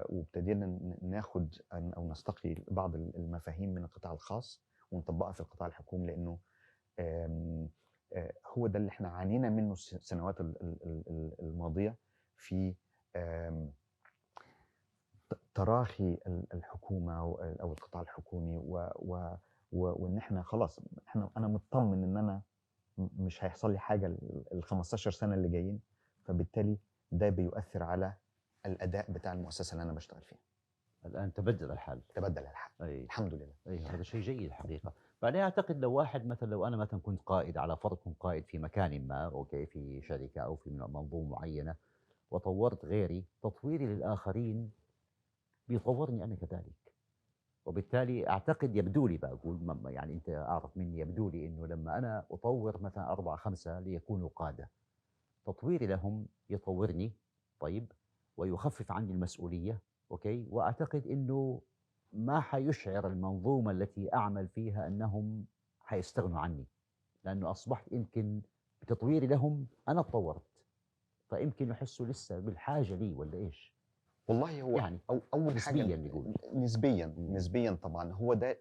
وابتدينا ناخد او نستقي بعض المفاهيم من القطاع الخاص ونطبقها في القطاع الحكومي، لانه هو ده اللي احنا عانينا منه السنوات الماضيه في تراخي الحكومه او القطاع الحكومي، وان احنا خلاص انا مطمن ان انا مش هيحصل لي حاجه ال 15 سنه اللي جايين. فبالتالي ده بيؤثر على الاداء بتاع المؤسسه اللي انا بشتغل فيها. الان تبدل الحال. أي. الحمد لله. اي هذا شيء جيد الحقيقه. بعدين اعتقد لو واحد مثلا، لو انا مثلا كنت قائد، على فرض كنت قائد في مكان ما، اوكي، في شركه او في منظومه معينه، وطورت غيري، تطويري للاخرين بيطورني انا كذلك. وبالتالي اعتقد، يبدو لي، بقول يعني انت اعرف مني، يبدو لي انه لما انا اطور مثلا 4 5 ليكونوا قاده، تطويري لهم يطورني، طيب، ويخفف عني المسؤوليه، اوكي، واعتقد انه ما حيشعر المنظومه التي اعمل فيها انهم حيستغنوا عني، لانه اصبحت يمكن بتطويري لهم انا تطورت، فيمكن يحسوا لسه بالحاجه لي، ولا ايش؟ والله هو يعني اول حاجه نسبيا نقول. نسبيا طبعا هو ده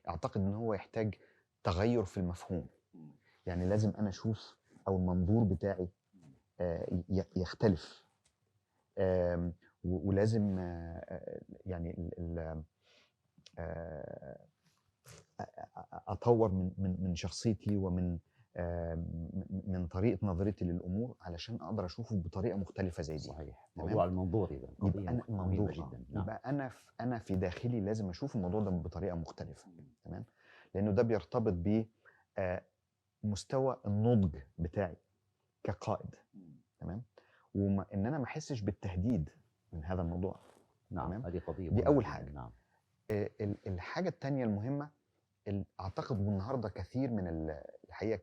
اعتقد ان هو يحتاج تغير في المفهوم. يعني لازم انا اشوف او المنظور بتاعي يختلف، ولازم يعني اطور من شخصيتي ومن من طريقه نظرتي للامور علشان اقدر اشوفه بطريقه مختلفه زي دي. صحيح. موضوع المنظور اذا يبقى انا مهمه منظور جدا. نعم. يبقى انا في داخلي لازم اشوف الموضوع ده بطريقه مختلفه. تمام. لانه ده بيرتبط ب مستوى النضج بتاعي كقائد. تمام. وان انا ما احسش بالتهديد من هذا الموضوع. نعم. تمام. هذه قضيه دي مهمة اول جداً. حاجه. نعم. الحاجه الثانيه المهمه، اعتقد النهارده كثير من الحقيقه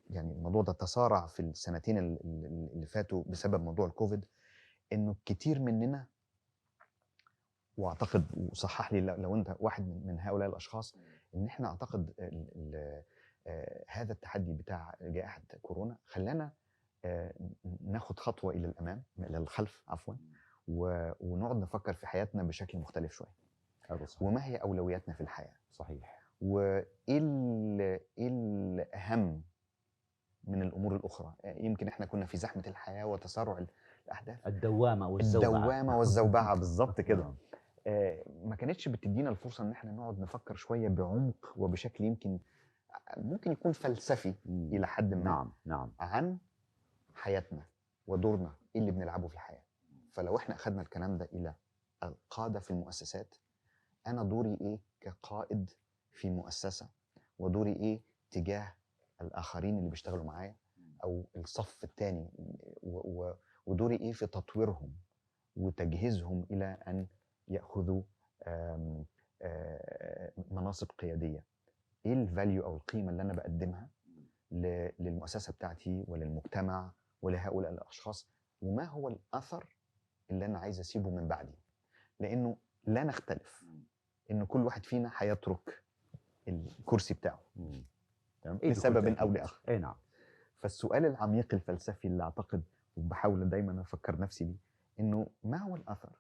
يعني الموضوع ده تسارع في السنتين اللي فاتوا بسبب موضوع الكوفيد، انه كتير مننا، واعتقد وصحح لي لو انت واحد من هؤلاء الاشخاص، ان احنا اعتقد هذا التحدي بتاع جائحه كورونا خلانا ناخد خطوه الى الامام، الى الخلف عفوا، ونقعد نفكر في حياتنا بشكل مختلف شويه. هذا صحيح. وما هي اولوياتنا في الحياه؟ صحيح. وايه ايه الاهم من الامور الاخرى؟ يمكن احنا كنا في زحمه الحياه وتسارع الاحداث، الدوامة والزوبعة. الدوامه والزوبعه بالظبط كده. نعم. ما كانتش بتدينا الفرصه ان احنا نقعد نفكر شويه بعمق وبشكل يمكن ممكن يكون فلسفي الى حد ما. نعم نعم. عن حياتنا ودورنا ايه اللي بنلعبه في الحياه. فلو احنا اخذنا الكلام ده الى القاده في المؤسسات، انا دوري ايه كقائد في مؤسسه، ودوري ايه تجاه الاخرين اللي بيشتغلوا معايا او الصف الثاني، ودوري ايه في تطويرهم وتجهيزهم الى ان ياخذوا مناصب قياديه. ايه الفاليو او القيمه اللي انا بقدمها للمؤسسه بتاعتي وللمجتمع ولهؤلاء الاشخاص، وما هو الاثر اللي انا عايز اسيبه من بعدي. لانه لا نختلف ان كل واحد فينا هيترك الكرسي بتاعه تمام لسبب او لاخر. اي نعم. فالسؤال العميق الفلسفي اللي اعتقد وبحاول دايما افكر نفسي بيه، انه ما هو الاثر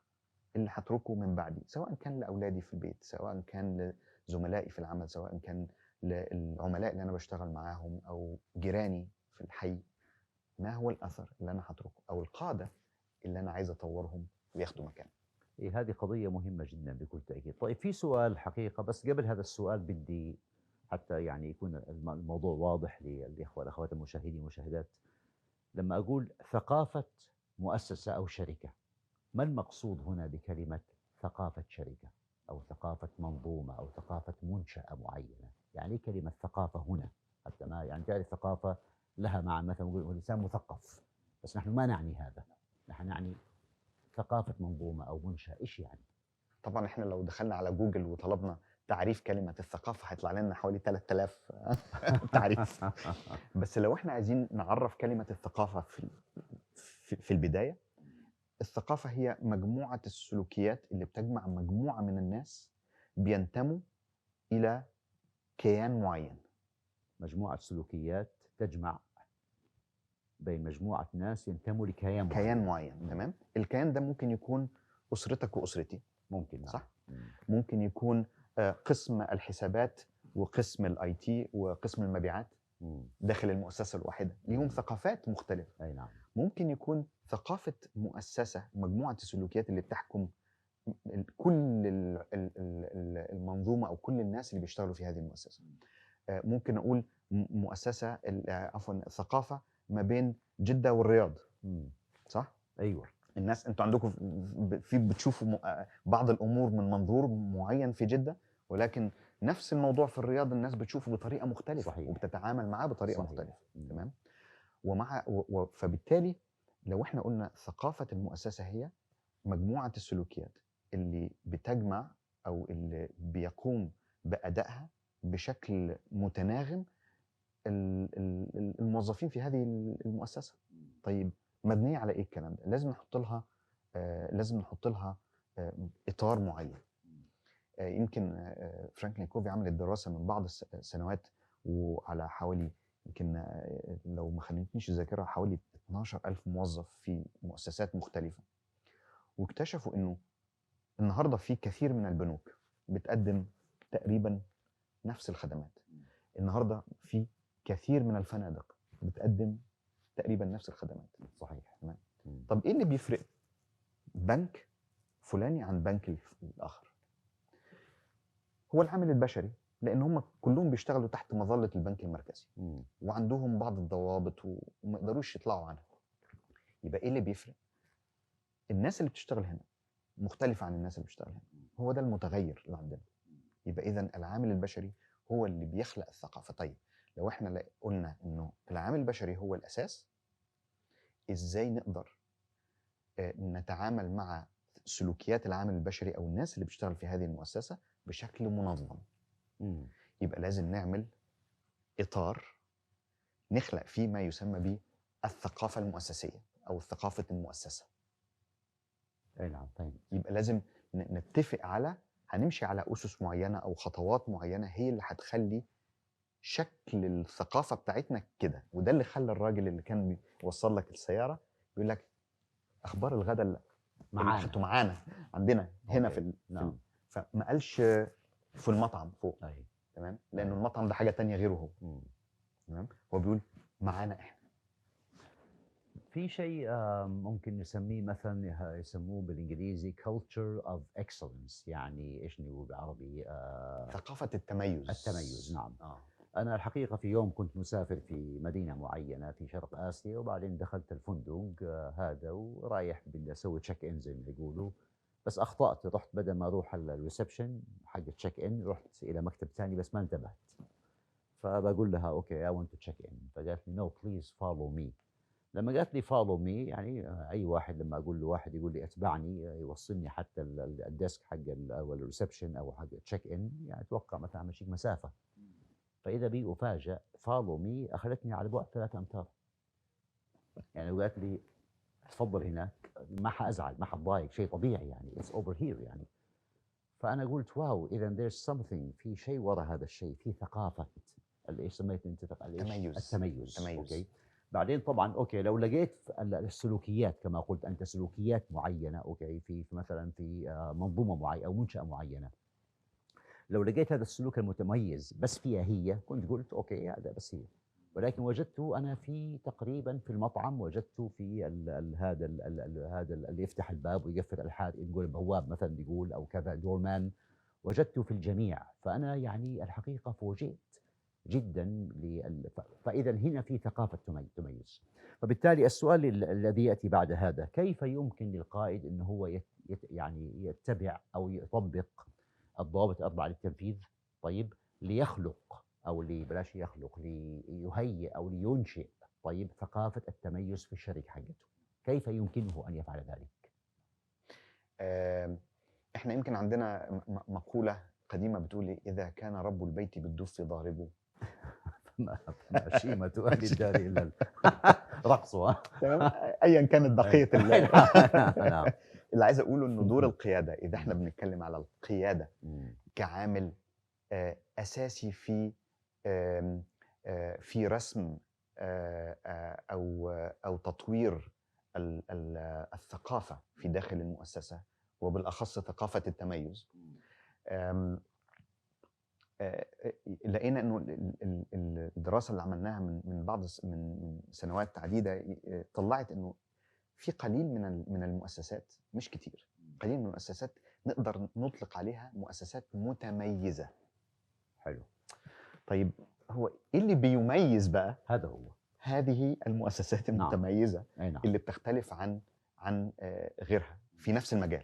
اللي هتركه من بعدي، سواء كان لاولادي في البيت، سواء كان لزملائي في العمل، سواء كان للعملاء اللي انا بشتغل معاهم او جيراني في الحي. ما هو الاثر اللي انا هتركه، او القاده اللي انا عايز اطورهم وياخدوا مكاني؟ إيه، هذه قضية مهمة جدا بكل تأكيد. طيب في سؤال حقيقة، بس قبل هذا السؤال بدي حتى يعني يكون الموضوع واضح للإخوة والأخوات المشاهدين والمشاهدات. لما أقول ثقافة مؤسسة أو شركة، ما المقصود هنا بكلمة ثقافة شركة أو ثقافة منظومة أو ثقافة منشأة معينة؟ يعني إيه كلمة ثقافة هنا؟ حتى ما يعني تعرف ثقافة لها معنى، مثلا نقول الإنسان مثقف، بس نحن ما نعني هذا. نحن نعني ثقافة منظومة أو منشأة. إيش يعني؟ طبعا احنا لو دخلنا على جوجل وطلبنا تعريف كلمة الثقافة هيطلع لنا حوالي 3000 تعريف. بس لو احنا عايزين نعرف كلمة الثقافة في البداية، الثقافة هي مجموعة السلوكيات اللي بتجمع مجموعة من الناس بينتموا إلى كيان معين. مجموعة سلوكيات تجمع بين مجموعة ناس ينتموا لكيان كيان معين. تمام. الكيان ده ممكن يكون أسرتك وأسرتي، ممكن. صح؟ ممكن يكون قسم الحسابات وقسم الاي تي وقسم المبيعات داخل المؤسسه الواحده، ليهم ثقافات مختلفه. اي نعم. ممكن يكون ثقافه مؤسسه مجموعه السلوكيات اللي بتحكم كل المنظومه او كل الناس اللي بيشتغلوا في هذه المؤسسه. ممكن اقول مؤسسه عفوا ثقافه ما بين جده والرياض. صح؟ ايوه. الناس انتوا عندكم بتشوفوا بعض الامور من منظور معين في جده، ولكن نفس الموضوع في الرياض الناس بتشوفه بطريقه مختلفه. صحيح. وبتتعامل معاه بطريقه صحيح. مختلفه. تمام. فبالتالي لو احنا قلنا ثقافه المؤسسه هي مجموعه السلوكيات اللي بتجمع او اللي بيقوم بادائها بشكل متناغم الموظفين في هذه المؤسسه. طيب مبنيه على ايه الكلام ده؟ لازم نحط لها اطار معين. يمكن فرانكلين كوفي عمل دراسه من بعض السنوات، وعلى حوالي يمكن لو ما خلتنيش الذاكره حوالي 12,000 موظف في مؤسسات مختلفه، واكتشفوا انه النهارده في كثير من البنوك بتقدم تقريبا نفس الخدمات. النهارده في كثير من الفنادق بتقدم تقريبا نفس الخدمات. صحيح. تمام. طب ايه اللي بيفرق بنك فلاني عن بنك الاخر؟ هو العامل البشري، لان هم كلهم بيشتغلوا تحت مظله البنك المركزي وعندهم بعض الضوابط وما يقدروش يطلعوا عنها. يبقى ايه اللي بيفرق؟ الناس اللي بتشتغل هنا مختلفه عن الناس اللي بتشتغل هنا، هو ده المتغير اللي عندنا. يبقى اذا العامل البشري هو اللي بيخلق الثقافه. طيب لو احنا قلنا انه العامل البشري هو الاساس، ازاي نقدر نتعامل مع سلوكيات العامل البشري او الناس اللي بتشتغل في هذه المؤسسه بشكل منظم؟ يبقى لازم نعمل اطار نخلق فيه ما يسمى به الثقافه المؤسسيه او ثقافه المؤسسه. اي نعم. طيب يبقى لازم نتفق على هنمشي على اسس معينه او خطوات معينه هي اللي هتخلي شكل الثقافه بتاعتنا كده. وده اللي خلى الراجل اللي كان بيوصل لك السياره يقول لك اخبار الغداء معانا. حطوا معانا عندنا هنا أوكي. في نعم. فما قالش في المطعم فوق. أي. تمام، لانه أي. المطعم ده حاجه تانية غيره هو. مم. تمام، هو بيقول معانا احنا. في شيء ممكن نسميه مثلا، يسموه بالانجليزي culture of excellence، يعني ايش نقول بالعربي؟ ثقافه التميز. التميز، نعم. انا الحقيقه في يوم كنت مسافر في مدينه معينه في شرق اسيا، وبعدين دخلت الفندق هذا ورايح بدي اسوي تشيك ان زي ما يقولوا، بس اخطات، رحت بدل ما اروح على الريسبشن حق التشيك ان رحت الى مكتب ثاني بس ما انتبهت. فبقول لها اوكي اي ونت تو تشيك ان، فقالت لي نو بليز فولو مي. لما قالت لي فولو مي، يعني اي واحد لما اقول له واحد يقول لي اتبعني يوصلني حتى الديسك حق او الريسبشن او حق التشيك ان، يعني اتوقع مثلا مشيك مسافه. فاذا بي افاجئ فولو مي اخذتني على بعد 3 امتار. يعني وقالت لي تفضل هناك، ما حازعل ما حتضايق، شيء طبيعي يعني اتس اوفر هير يعني. فانا قلت واو، اذا there's something، في شيء وراء هذا الشيء، في ثقافه ايش سميت انت التميز. اوكي. بعدين طبعا اوكي لو لقيت السلوكيات كما قلت انت، سلوكيات معينه اوكي في مثلا في منظومه معينه او منشاه معينه، لو لقيت هذا السلوك المتميز بس فيها هي، كنت قلت اوكي هذا بس هي. ولكن وجدته انا في تقريبا في المطعم، وجدته في هذا اللي يفتح الباب ويقفل يقول البواب مثلا يقول او كذا دورمان، وجدته في الجميع. فانا يعني الحقيقه فوجئت جدا فاذا هنا في ثقافه تميز. فبالتالي السؤال الذي ياتي بعد هذا، كيف يمكن للقائد انه هو يعني يتبع او يطبق الضوابط الأربعة للتنفيذ، طيب، ليخلق أو بلاش يخلق، ليهيئ أو لينشئ طيب ثقافة التميز في الشركة حقته؟ كيف يمكنه أن يفعل ذلك؟ احنا يمكن عندنا مقولة قديمة بتقول إذا كان رب البيت بالدف ضاربه ما شيمة أهل الدار إلا رقصها. تمام، أيا كانت بقية نعم. اللي عايز أقوله إنه دور القيادة، إذا احنا بنتكلم على القيادة كعامل أساسي في رسم أو تطوير الثقافة في داخل المؤسسة، وبالأخص ثقافة التميز. لقينا إنه الدراسة اللي عملناها من سنوات عديدة طلعت إنه في قليل من المؤسسات، مش كتير، قليل من المؤسسات نقدر نطلق عليها مؤسسات متميزة. حلو. طيب هو ايه اللي بيميز بقى؟ هذا هو هذه المؤسسات المتميزة. نعم. اللي بتختلف عن غيرها في نفس المجال.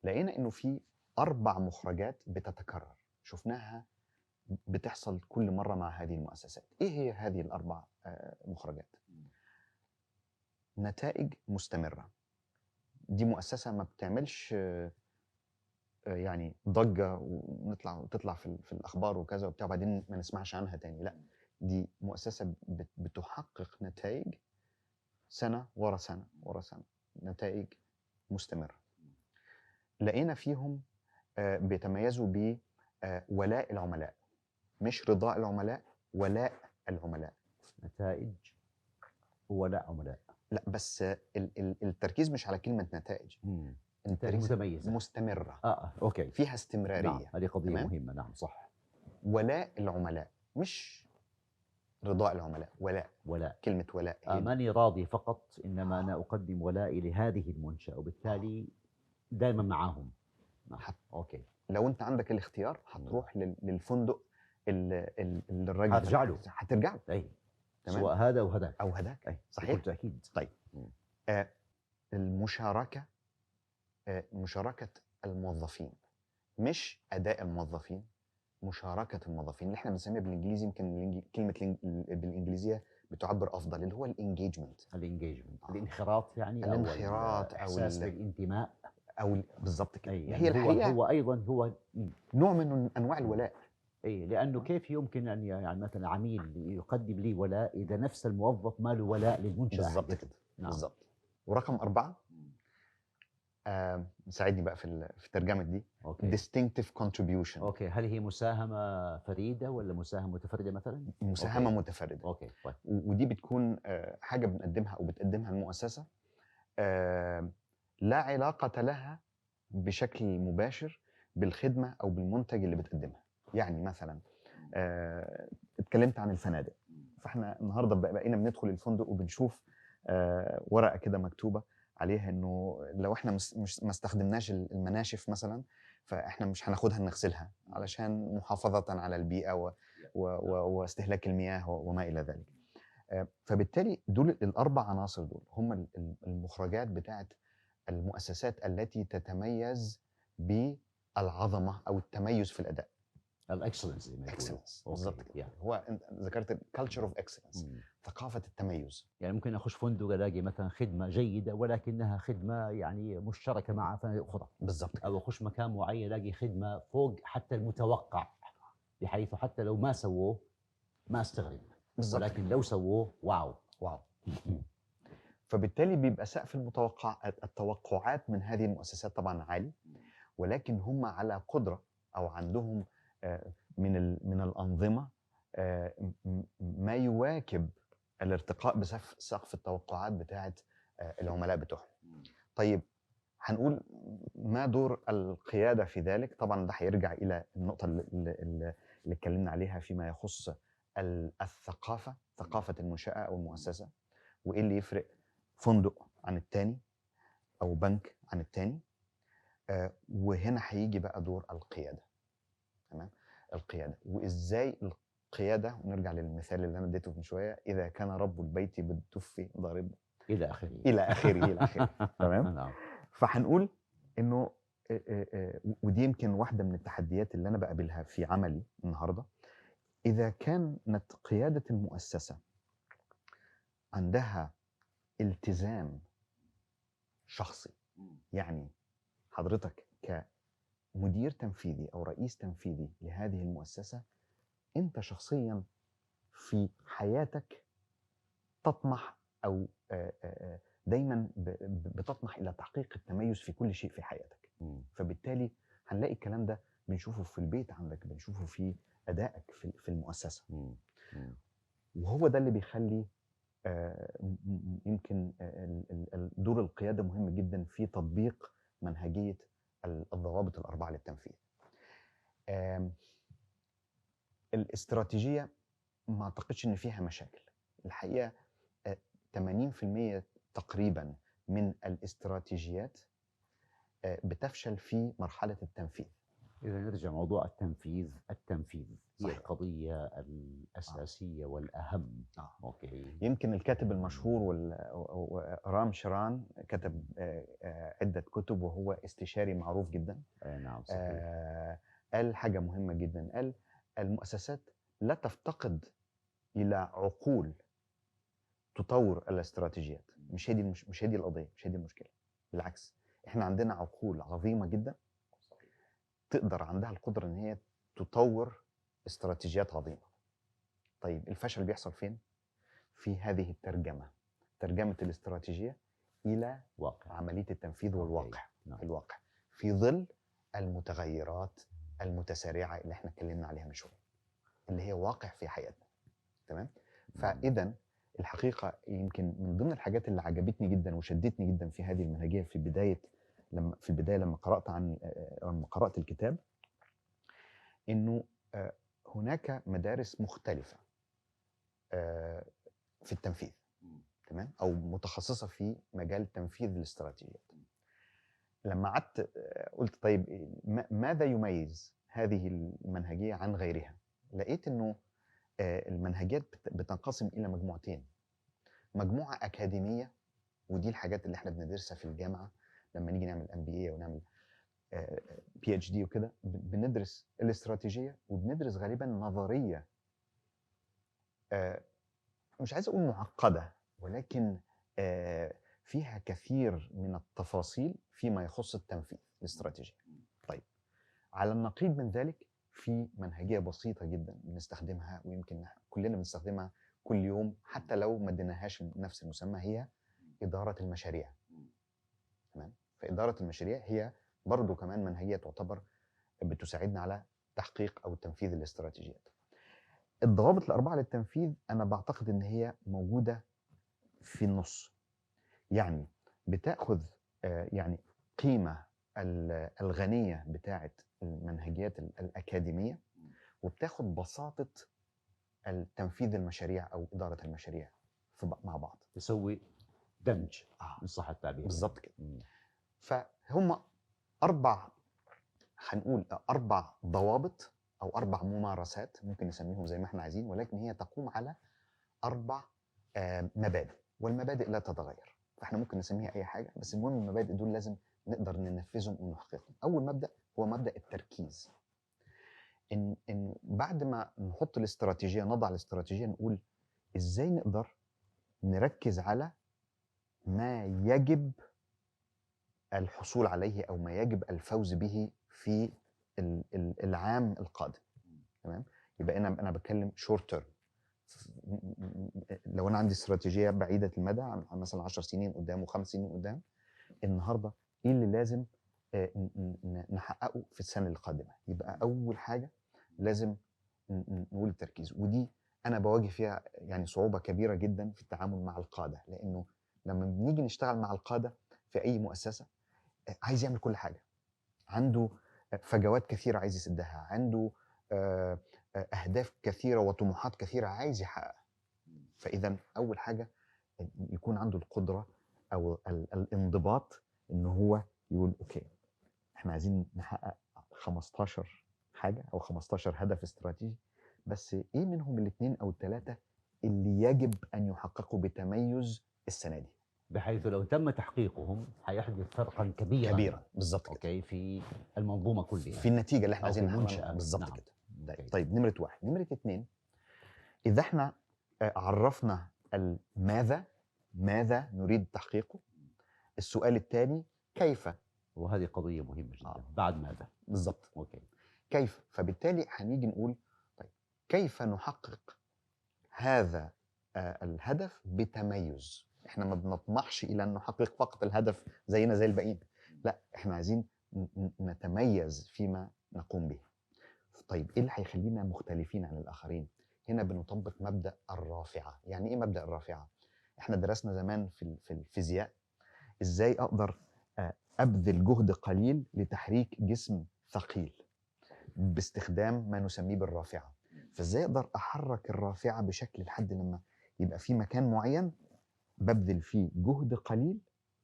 لقينا انه في 4 مخرجات بتتكرر، شفناها بتحصل كل مرة مع هذه المؤسسات. ايه هي هذه ال4 مخرجات؟ نتائج مستمرة. دي مؤسسة ما بتعملش يعني ضجة وتطلع في الأخبار وكذا وبتاع وبعدين ما نسمعش عنها تاني، لا، دي مؤسسة بتحقق نتائج سنة ورا سنة ورا سنة، نتائج مستمرة. لقينا فيهم بيتميزوا بولاء العملاء، مش رضاء العملاء، ولاء العملاء. نتائج وولاء عملاء. لا بس التركيز مش على كلمة نتائج. متميزة مستمرة. أوكي. فيها استمرارية. نعم. هذه قضية مهمة. نعم صح. ولاء العملاء مش رضاء العملاء. ولاء. كلمة ولاء ماني راضي فقط، إنما أنا أقدم ولائي لهذه المنشأة، وبالتالي دائما معاهم. أوكي. لو أنت عندك الاختيار هتروح للفندق اللي الراجل هترجع له. أي. تمام. سواء هذا أو هذاك. أو هذاك. أي. صحيح. بكل تأكيد. طيب. المشاركة، مشاركة الموظفين، مش أداء الموظفين، مشاركة الموظفين اللي احنا بنسميها بالانجليزي، يمكن كلمة بالانجليزية بتعبر افضل، اللي هو الانجيجمنت. الانخراط يعني، الانخراط او احساس بالانتماء، او بالضبط كده. يعني هي الحقيقة هو ايضا هو نوع من انواع الولاء. لانه كيف يمكن ان يعني مثلا عميل يقدم لي ولاء اذا نفس الموظف ما له ولاء للمنشأة؟ بالضبط كده. بالضبط. ورقم 4 ساعدني بقى في الترجمة دي. distinctive contribution. هل هي مساهمة فريدة ولا مساهمة متفردة مثلا؟ مساهمة متفردة. طيب. ودي بتكون حاجة بنقدمها أو بتقدمها المؤسسة لا علاقة لها بشكل مباشر بالخدمة أو بالمنتج اللي بتقدمها. يعني مثلا اتكلمت عن الفنادق، فاحنا النهارده بقينا بندخل الفندق وبنشوف ورقة كده مكتوبة عليها انه لو احنا مش ما استخدمناش المناشف مثلا، فاحنا مش هناخدها نغسلها علشان محافظة على البيئة واستهلاك المياه وما إلى ذلك. فبالتالي دول الأربع عناصر دول هم المخرجات بتاعت المؤسسات التي تتميز بالعظمة أو التميز في الأداء. الاكسلنس زي ما يقولوا. اكسلنس بالظبط كده. يعني هو انت ذكرت الكالتشر اوف اكسلنس، ثقافة التميز. يعني ممكن اخش فندق الاقي مثلا خدمه جيده ولكنها خدمه يعني مشتركه مع فنادق اخرى. بالظبط كده. او اخش مكان معين الاقي خدمه فوق حتى المتوقع، بحيث حتى لو ما سووه ما استغرب، بالظبط ولكن كده. لو سووه واو. فبالتالي بيبقى سقف التوقعات من هذه المؤسسات طبعا عالي، ولكن هم على قدرة أو عندهم من الأنظمة ما يواكب الارتقاء بسقف التوقعات بتاعت العملاء بتوعهم. طيب هنقول ما دور القيادة في ذلك؟ طبعا ده هيرجع إلى النقطة اللي اتكلمنا عليها فيما يخص الثقافة، ثقافة المنشأة أو المؤسسة، وإيه اللي يفرق فندق عن التاني أو بنك عن التاني. وهنا هيجي بقى دور القيادة. تمام؟ القيادة وإزاي القيادة، ونرجع للمثال اللي أنا اديته من شوية، إذا كان رب البيت بالدف ضارب الى اخره إلى آخره إلى آخره. تمام؟ نعم. فهنقول إنه ودي يمكن واحدة من التحديات اللي أنا بقابلها في عملي النهاردة. إذا كانت قيادة المؤسسة عندها التزام شخصي، يعني حضرتك كمدير تنفيذي أو رئيس تنفيذي لهذه المؤسسة، أنت شخصيا في حياتك تطمح أو دايما بتطمح إلى تحقيق التميز في كل شيء في حياتك. فبالتالي هنلاقي الكلام ده بنشوفه في البيت عندك، بنشوفه في أدائك في المؤسسة. وهو ده اللي بيخلي يمكن دور القيادة مهم جدا في تطبيق منهجية الضوابط الأربعة للتنفيذ. الاستراتيجية ما أعتقدش إن فيها مشاكل الحقيقة. 80% تقريبا من الاستراتيجيات بتفشل في مرحلة التنفيذ. إذا نرجع موضوع التنفيذ هي صحيح. القضية الأساسية والأهم. أوكي. يمكن الكاتب المشهور رام شران كتب عدة كتب وهو استشاري معروف جدا. نعم صحيح. قال حاجة مهمة جدا، قال المؤسسات لا تفتقد إلى عقول تطور الاستراتيجيات. مش هي دي القضية، مش هي دي المشكلة. بالعكس، احنا عندنا عقول عظيمة جدا تقدر، عندها القدرة ان هي تطور استراتيجيات عظيمة. طيب الفشل بيحصل فين؟ في هذه ترجمة الاستراتيجية إلى واقع. عملية التنفيذ والواقع. نعم. الواقع في ظل المتغيرات المتسارعة اللي احنا اتكلمنا عليها من شوية، اللي هي واقع في حياتنا. تمام؟ فإذا الحقيقة يمكن من ضمن الحاجات اللي عجبتني جدا وشدتني جدا في هذه المنهجية في البداية لما قرأت الكتاب، إنه هناك مدارس مختلفة في التنفيذ. تمام؟ أو متخصصة في مجال تنفيذ الاستراتيجيات. لما قعدت قلت طيب ماذا يميز هذه المنهجية عن غيرها؟ لقيت إنه المنهجيات بتنقسم إلى مجموعتين. مجموعة أكاديمية، ودي الحاجات اللي احنا بندرسها في الجامعة لما نيجي نعمل MBA ونعمل PhD وكده. بندرس الاستراتيجية وبندرس غالبا نظرية مش عايز أقول معقدة، ولكن فيها كثير من التفاصيل فيما يخص التنفيذ الاستراتيجي. طيب على النقيض من ذلك في منهجية بسيطة جدا بنستخدمها، ويمكن كلنا بنستخدمها كل يوم حتى لو ما اديناهاش نفس المسمى، هي إدارة المشاريع. تمام؟ فإدارة المشاريع هي برضو كمان منهجية تعتبر بتساعدنا على تحقيق أو تنفيذ الاستراتيجيات. الضوابط الأربعة للتنفيذ أنا بعتقد إن هي موجودة في النص، يعني بتأخذ يعني قيمة الغنية بتاعة المنهجيات الأكاديمية، وبتاخد بساطة تنفيذ المشاريع أو إدارة المشاريع مع بعض. تسوي دمج إن صح التعبير. بالظبط كده. فهم هنقول 4 ضوابط أو 4 ممارسات، ممكن نسميهم زي ما احنا عايزين، ولكن هي تقوم على 4 مبادئ، والمبادئ لا تتغير، فاحنا ممكن نسميها أي حاجة، بس المهم المبادئ دول لازم نقدر ننفذهم ونحققهم. أول مبدأ هو مبدأ التركيز. إن بعد ما نحط الاستراتيجية، نضع الاستراتيجية، نقول إزاي نقدر نركز على ما يجب الحصول عليه أو ما يجب الفوز به في العام القادم. تمام؟ يبقى أنا بتكلم شورت تيرم. لو أنا عندي استراتيجية بعيدة المدى، عن مثلا 10 سنين قدام و5 سنين قدام، النهارده إيه اللي لازم نحققه في السنة القادمة؟ يبقى أول حاجة لازم نقول التركيز، ودي أنا بواجه فيها يعني صعوبة كبيرة جدا في التعامل مع القادة، لأنه لما بنيجي نشتغل مع القادة في أي مؤسسة، عايز يعمل كل حاجة، عنده فجوات كثيرة عايز يسدها، عنده أهداف كثيرة وطموحات كثيرة عايز يحققها. فإذا أول حاجة يكون عنده القدرة أو الانضباط، إن هو يقول أوكي، إحنا عايزين نحقق 15 حاجة أو 15 هدف استراتيجي، بس إيه منهم الاثنين أو الثلاثة اللي يجب أن يحققوا بتميز السنة دي، بحيث لو تم تحقيقهم حيحدث فرقا كبيرا. بالظبط اوكي، في المنظومه كلها، في النتيجه اللي احنا أو في عايزين المنشأة. بالظبط نعم. كده. طيب نمره 1. نمره 2، اذا احنا عرفنا ماذا نريد تحقيقه، السؤال الثاني كيف. وهذه قضيه مهمه جدا. بعد ماذا بالظبط. اوكي، كيف. فبالتالي هنيجي نقول طيب كيف نحقق هذا الهدف بتميز. احنا ما بنطمحش الى ان نحقق فقط الهدف زينا زي الباقيين، لا، احنا عايزين نتميز فيما نقوم به. طيب ايه اللي هيخلينا مختلفين عن الاخرين؟ هنا بنطبق مبدأ الرافعة. يعني ايه مبدأ الرافعة؟ احنا درسنا زمان في الفيزياء ازاي اقدر ابذل جهد قليل لتحريك جسم ثقيل باستخدام ما نسميه بالرافعة. فازاي اقدر احرك الرافعة بشكل لحد لما يبقى في مكان معين ببذل فيه جهد قليل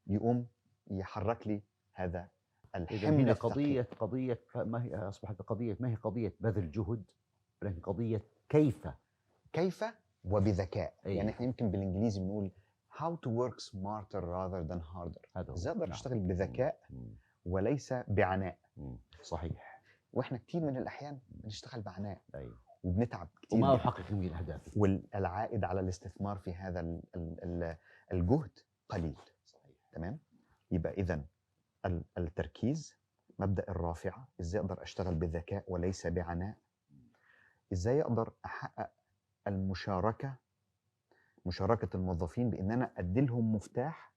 يقوم يحرك لي هذا الحمل هنا الثقيل. قضيه ما هي اصبحت قضيه، ما هي قضيه بذل جهد، ولكن قضيه كيف وبذكاء. أي. يعني احنا يمكن بالانجليزي بنقول how to work smarter rather than harder. ازاي اقدر اشتغل بذكاء وليس بعناء. صحيح. واحنا كتير من الاحيان بنشتغل بعناء وبنتعب كتير وما احقق من الاهداف، والعائد على الاستثمار في هذا الجهد قليل. صحيح. تمام. يبقى اذا التركيز، مبدأ الرافعة، ازاي اقدر اشتغل بذكاء وليس بعناء، ازاي اقدر احقق مشاركة الموظفين بان انا ادي لهم مفتاح.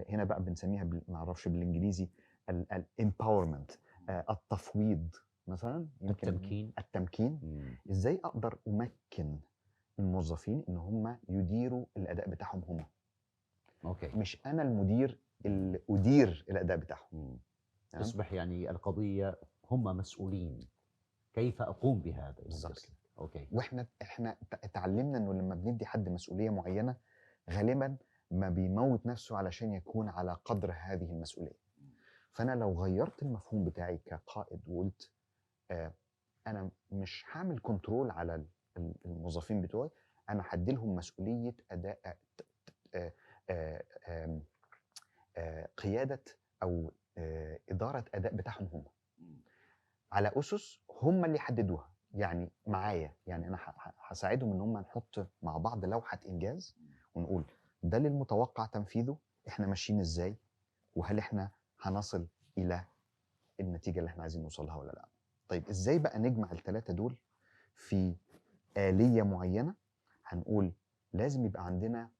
هنا بقى بنسميها ما اعرفش بالانجليزي الامباورمنت، التفويض مثلا، التمكين. ازاي اقدر امكن الموظفين ان هم يديروا الاداء بتاعهم هم. اوكي. مش انا المدير اللي ادير الاداء بتاعهم. تصبح يعني القضيه هم مسؤولين، كيف اقوم بهذا. بالظبط. اوكي. واحنا اتعلمنا انه لما بندي حد مسؤوليه معينه غالبا ما بيموت نفسه علشان يكون على قدر هذه المسؤوليه. فانا لو غيرت المفهوم بتاعي كقائد وقلت انا مش هعمل كنترول على الموظفين بتوعي، انا هدي لهم مسؤوليه اداء، قياده او اداره اداء بتاعهم هم، على اسس هم اللي يحددوها. يعني معايا، يعني انا هساعدهم ان هم نحط مع بعض لوحه انجاز ونقول ده اللي المتوقع تنفيذه، احنا ماشيين ازاي، وهل احنا هنصل الى النتيجه اللي احنا عايزين نوصلها ولا لا. طيب ازاي بقى نجمع الثلاثه دول في آلية معينة؟ هنقول لازم يبقى عندنا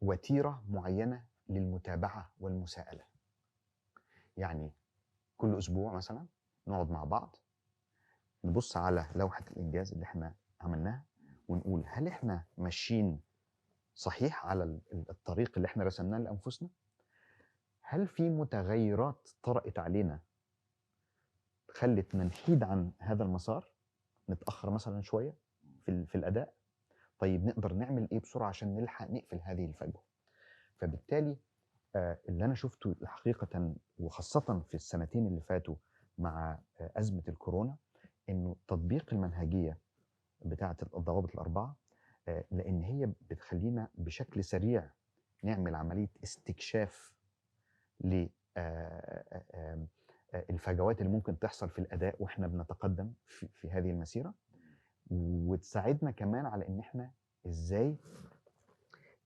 وتيرة معينة للمتابعة والمساءلة. يعني كل أسبوع مثلا نقعد مع بعض نبص على لوحة الإنجاز اللي احنا عملناها ونقول هل احنا ماشيين صحيح على الطريق اللي احنا رسمناه لأنفسنا؟ هل في متغيرات طرأت علينا خلتنا نحيد عن هذا المسار، نتأخر مثلا شوية في الأداء؟ طيب نقدر نعمل إيه بسرعة عشان نلحق نقفل هذه الفجوة؟ فبالتالي اللي أنا شفته حقيقة، وخاصة في السنتين اللي فاتوا مع أزمة الكورونا، إنه تطبيق المنهجية بتاعة الضوابط الأربعة، لأن هي بتخلينا بشكل سريع نعمل عملية استكشاف للفجوات اللي ممكن تحصل في الأداء وإحنا بنتقدم في هذه المسيرة، وتساعدنا كمان على إن إحنا إزاي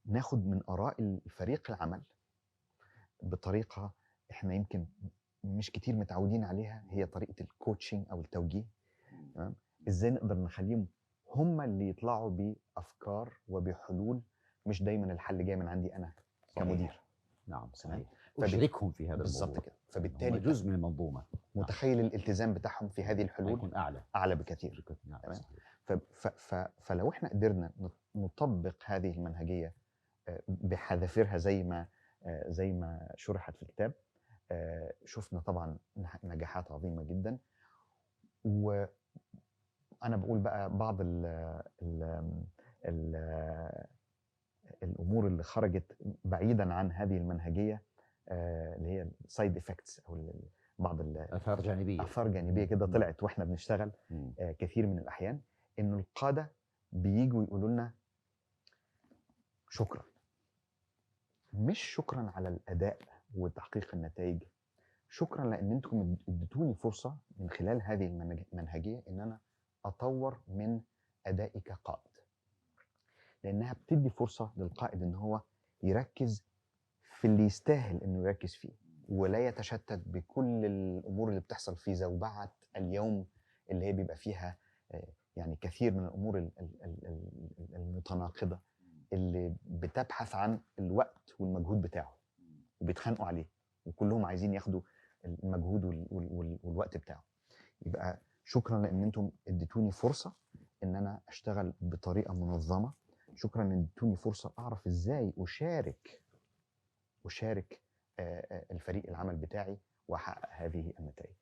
ناخد من آراء الفريق العمل بطريقة إحنا يمكن مش كتير متعودين عليها، هي طريقة الكوتشنج أو التوجيه. تمام؟ إزاي نقدر نخليهم هم اللي يطلعوا بأفكار وبحلول، مش دايما الحل جاي من عندي أنا كمدير. نعم صحيح. فب- أشركهم في هذا بالظبط الموضوع. كده. هم فبالتالي جزء من المنظومة. متخيل الالتزام بتاعهم في هذه الحلول يكون أعلى. أعلى بكثير. نعم تمام؟ صحيح. فلو احنا قدرنا نطبق هذه المنهجية بحذافيرها زي ما شرحت في الكتاب، شفنا طبعا نجاحات عظيمة جدا. وأنا بقول بقى بعض ال الأمور اللي خرجت بعيدا عن هذه المنهجية، اللي هي السايد افكتس أو بعض آثار جانبية. آثار جانبية كده طلعت واحنا بنشتغل كثير من الأحيان، إنه القادة بييجوا يقولوا لنا شكرا، مش شكرا على الأداء وتحقيق النتائج، شكرا لأن أنتم اديتوني فرصة من خلال هذه المنهجية إن أنا أطور من أدائي كقائد، لأنها بتدي فرصة للقائد إن هو يركز في اللي يستاهل إنه يركز فيه، ولا يتشتت بكل الأمور اللي بتحصل في زوبعة اليوم اللي هي بيبقى فيها يعني كثير من الأمور المتناقضة اللي بتبحث عن الوقت والمجهود بتاعه وبيتخانقوا عليه، وكلهم عايزين ياخدوا المجهود والوقت بتاعه. يبقى شكرا لأن أنتم اديتوني فرصة إن أنا أشتغل بطريقة منظمة، شكرا ان اديتوني فرصه اعرف ازاي اشارك الفريق العمل بتاعي واحقق هذه النتائج.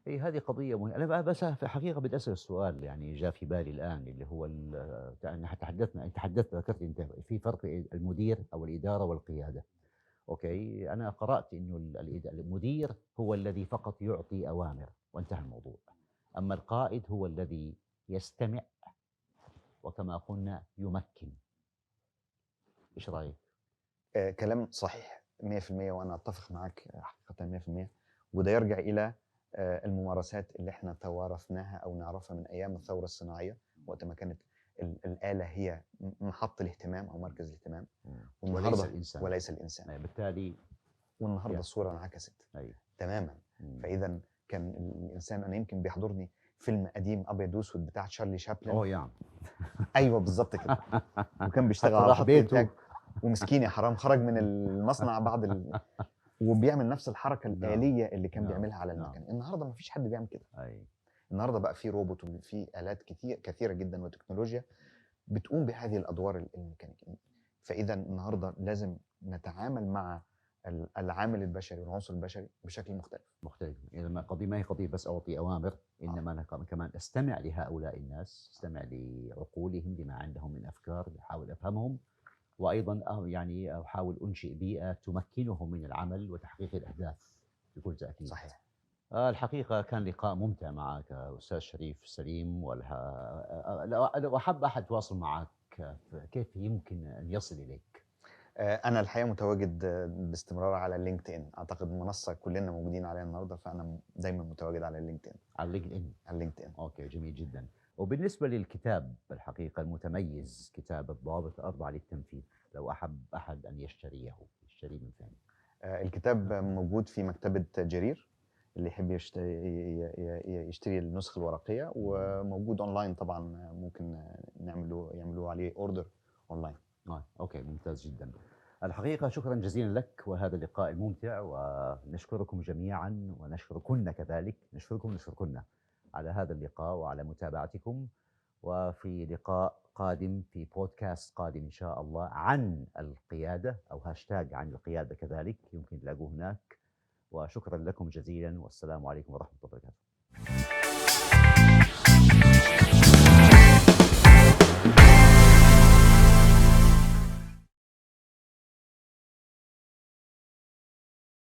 اي هذه قضيه مهمه. انا بس في الحقيقه بدي اسال السؤال يعني جاء في بالي الان، اللي هو تحدثت ذكرت انت في فرق المدير او الاداره والقياده. اوكي، انا قرات انه المدير هو الذي فقط يعطي اوامر وانتهى الموضوع، اما القائد هو الذي يستمع وكما قلنا يمكن. ايش رايك؟ كلام صحيح 100%، وانا اتفق معك حقيقه 100%. وده يرجع الى الممارسات اللي احنا توارثناها او نعرفها من ايام الثوره الصناعيه، وقت ما كانت الآلة هي محط الاهتمام او مركز الاهتمام، وليس الانسان. بالتالي والنهارده الصوره انعكست تماما. فاذا كان الانسان، انا يمكن بيحضرني فيلم قديم ابيض واسود بتاع تشارلي شابلن. يعني ايوه بالظبط كده. وكان بيشتغل على خط انتاج، ومسكين يا حرام خرج من المصنع وبيعمل نفس الحركه الآلية اللي كان بيعملها على المكن. النهارده ما فيش حد بيعمل كده. النهارده بقى في روبوت وفي آلات كثيره جدا وتكنولوجيا بتقوم بهذه الادوار الميكانيكيه. فاذا النهارده لازم نتعامل مع العامل البشري والعنصر البشري بشكل مختلف. إذا ما هي قضية بس أعطي أوامر، إنما أنا كمان أستمع لهؤلاء الناس، أستمع لعقولهم، لما عندهم من أفكار، أحاول أفهمهم، وأيضا يعني أحاول أنشئ بيئة تمكنهم من العمل وتحقيق الأهداف بكل تأكيد. صحيح. الحقيقة كان لقاء ممتع معك أستاذ شريف سليم، لو أحب أحد يتواصل معك كيف يمكن أن يصل إليك؟ أنا الحقيقة متواجد باستمرار على لينكد إن، أعتقد منصة كلنا موجودين عليها النهاردة، فأنا دايما متواجد على لينكد إن. على لينكد إن. أوكي، جميل جدا. وبالنسبة للكتاب الحقيقة المتميز، كتاب الضوابط الأربعة للتنفيذ، لو أحب أحد أن يشتريه من فين؟ الكتاب موجود في مكتبة جرير، اللي يحب يشتري النسخة الورقية، وموجود أونلاين طبعا، ممكن يعملوا عليه أوردر أونلاين. أوكي، ممتاز جدا. الحقيقة شكرا جزيلا لك وهذا اللقاء الممتع، ونشكركم جميعا ونشكركن كذلك، نشكركن على هذا اللقاء وعلى متابعتكم، وفي لقاء قادم، في بودكاست قادم إن شاء الله عن القيادة، أو هاشتاج عن القيادة كذلك، يمكن تلاقوه هناك. وشكرا لكم جزيلا، والسلام عليكم ورحمة الله وبركاته.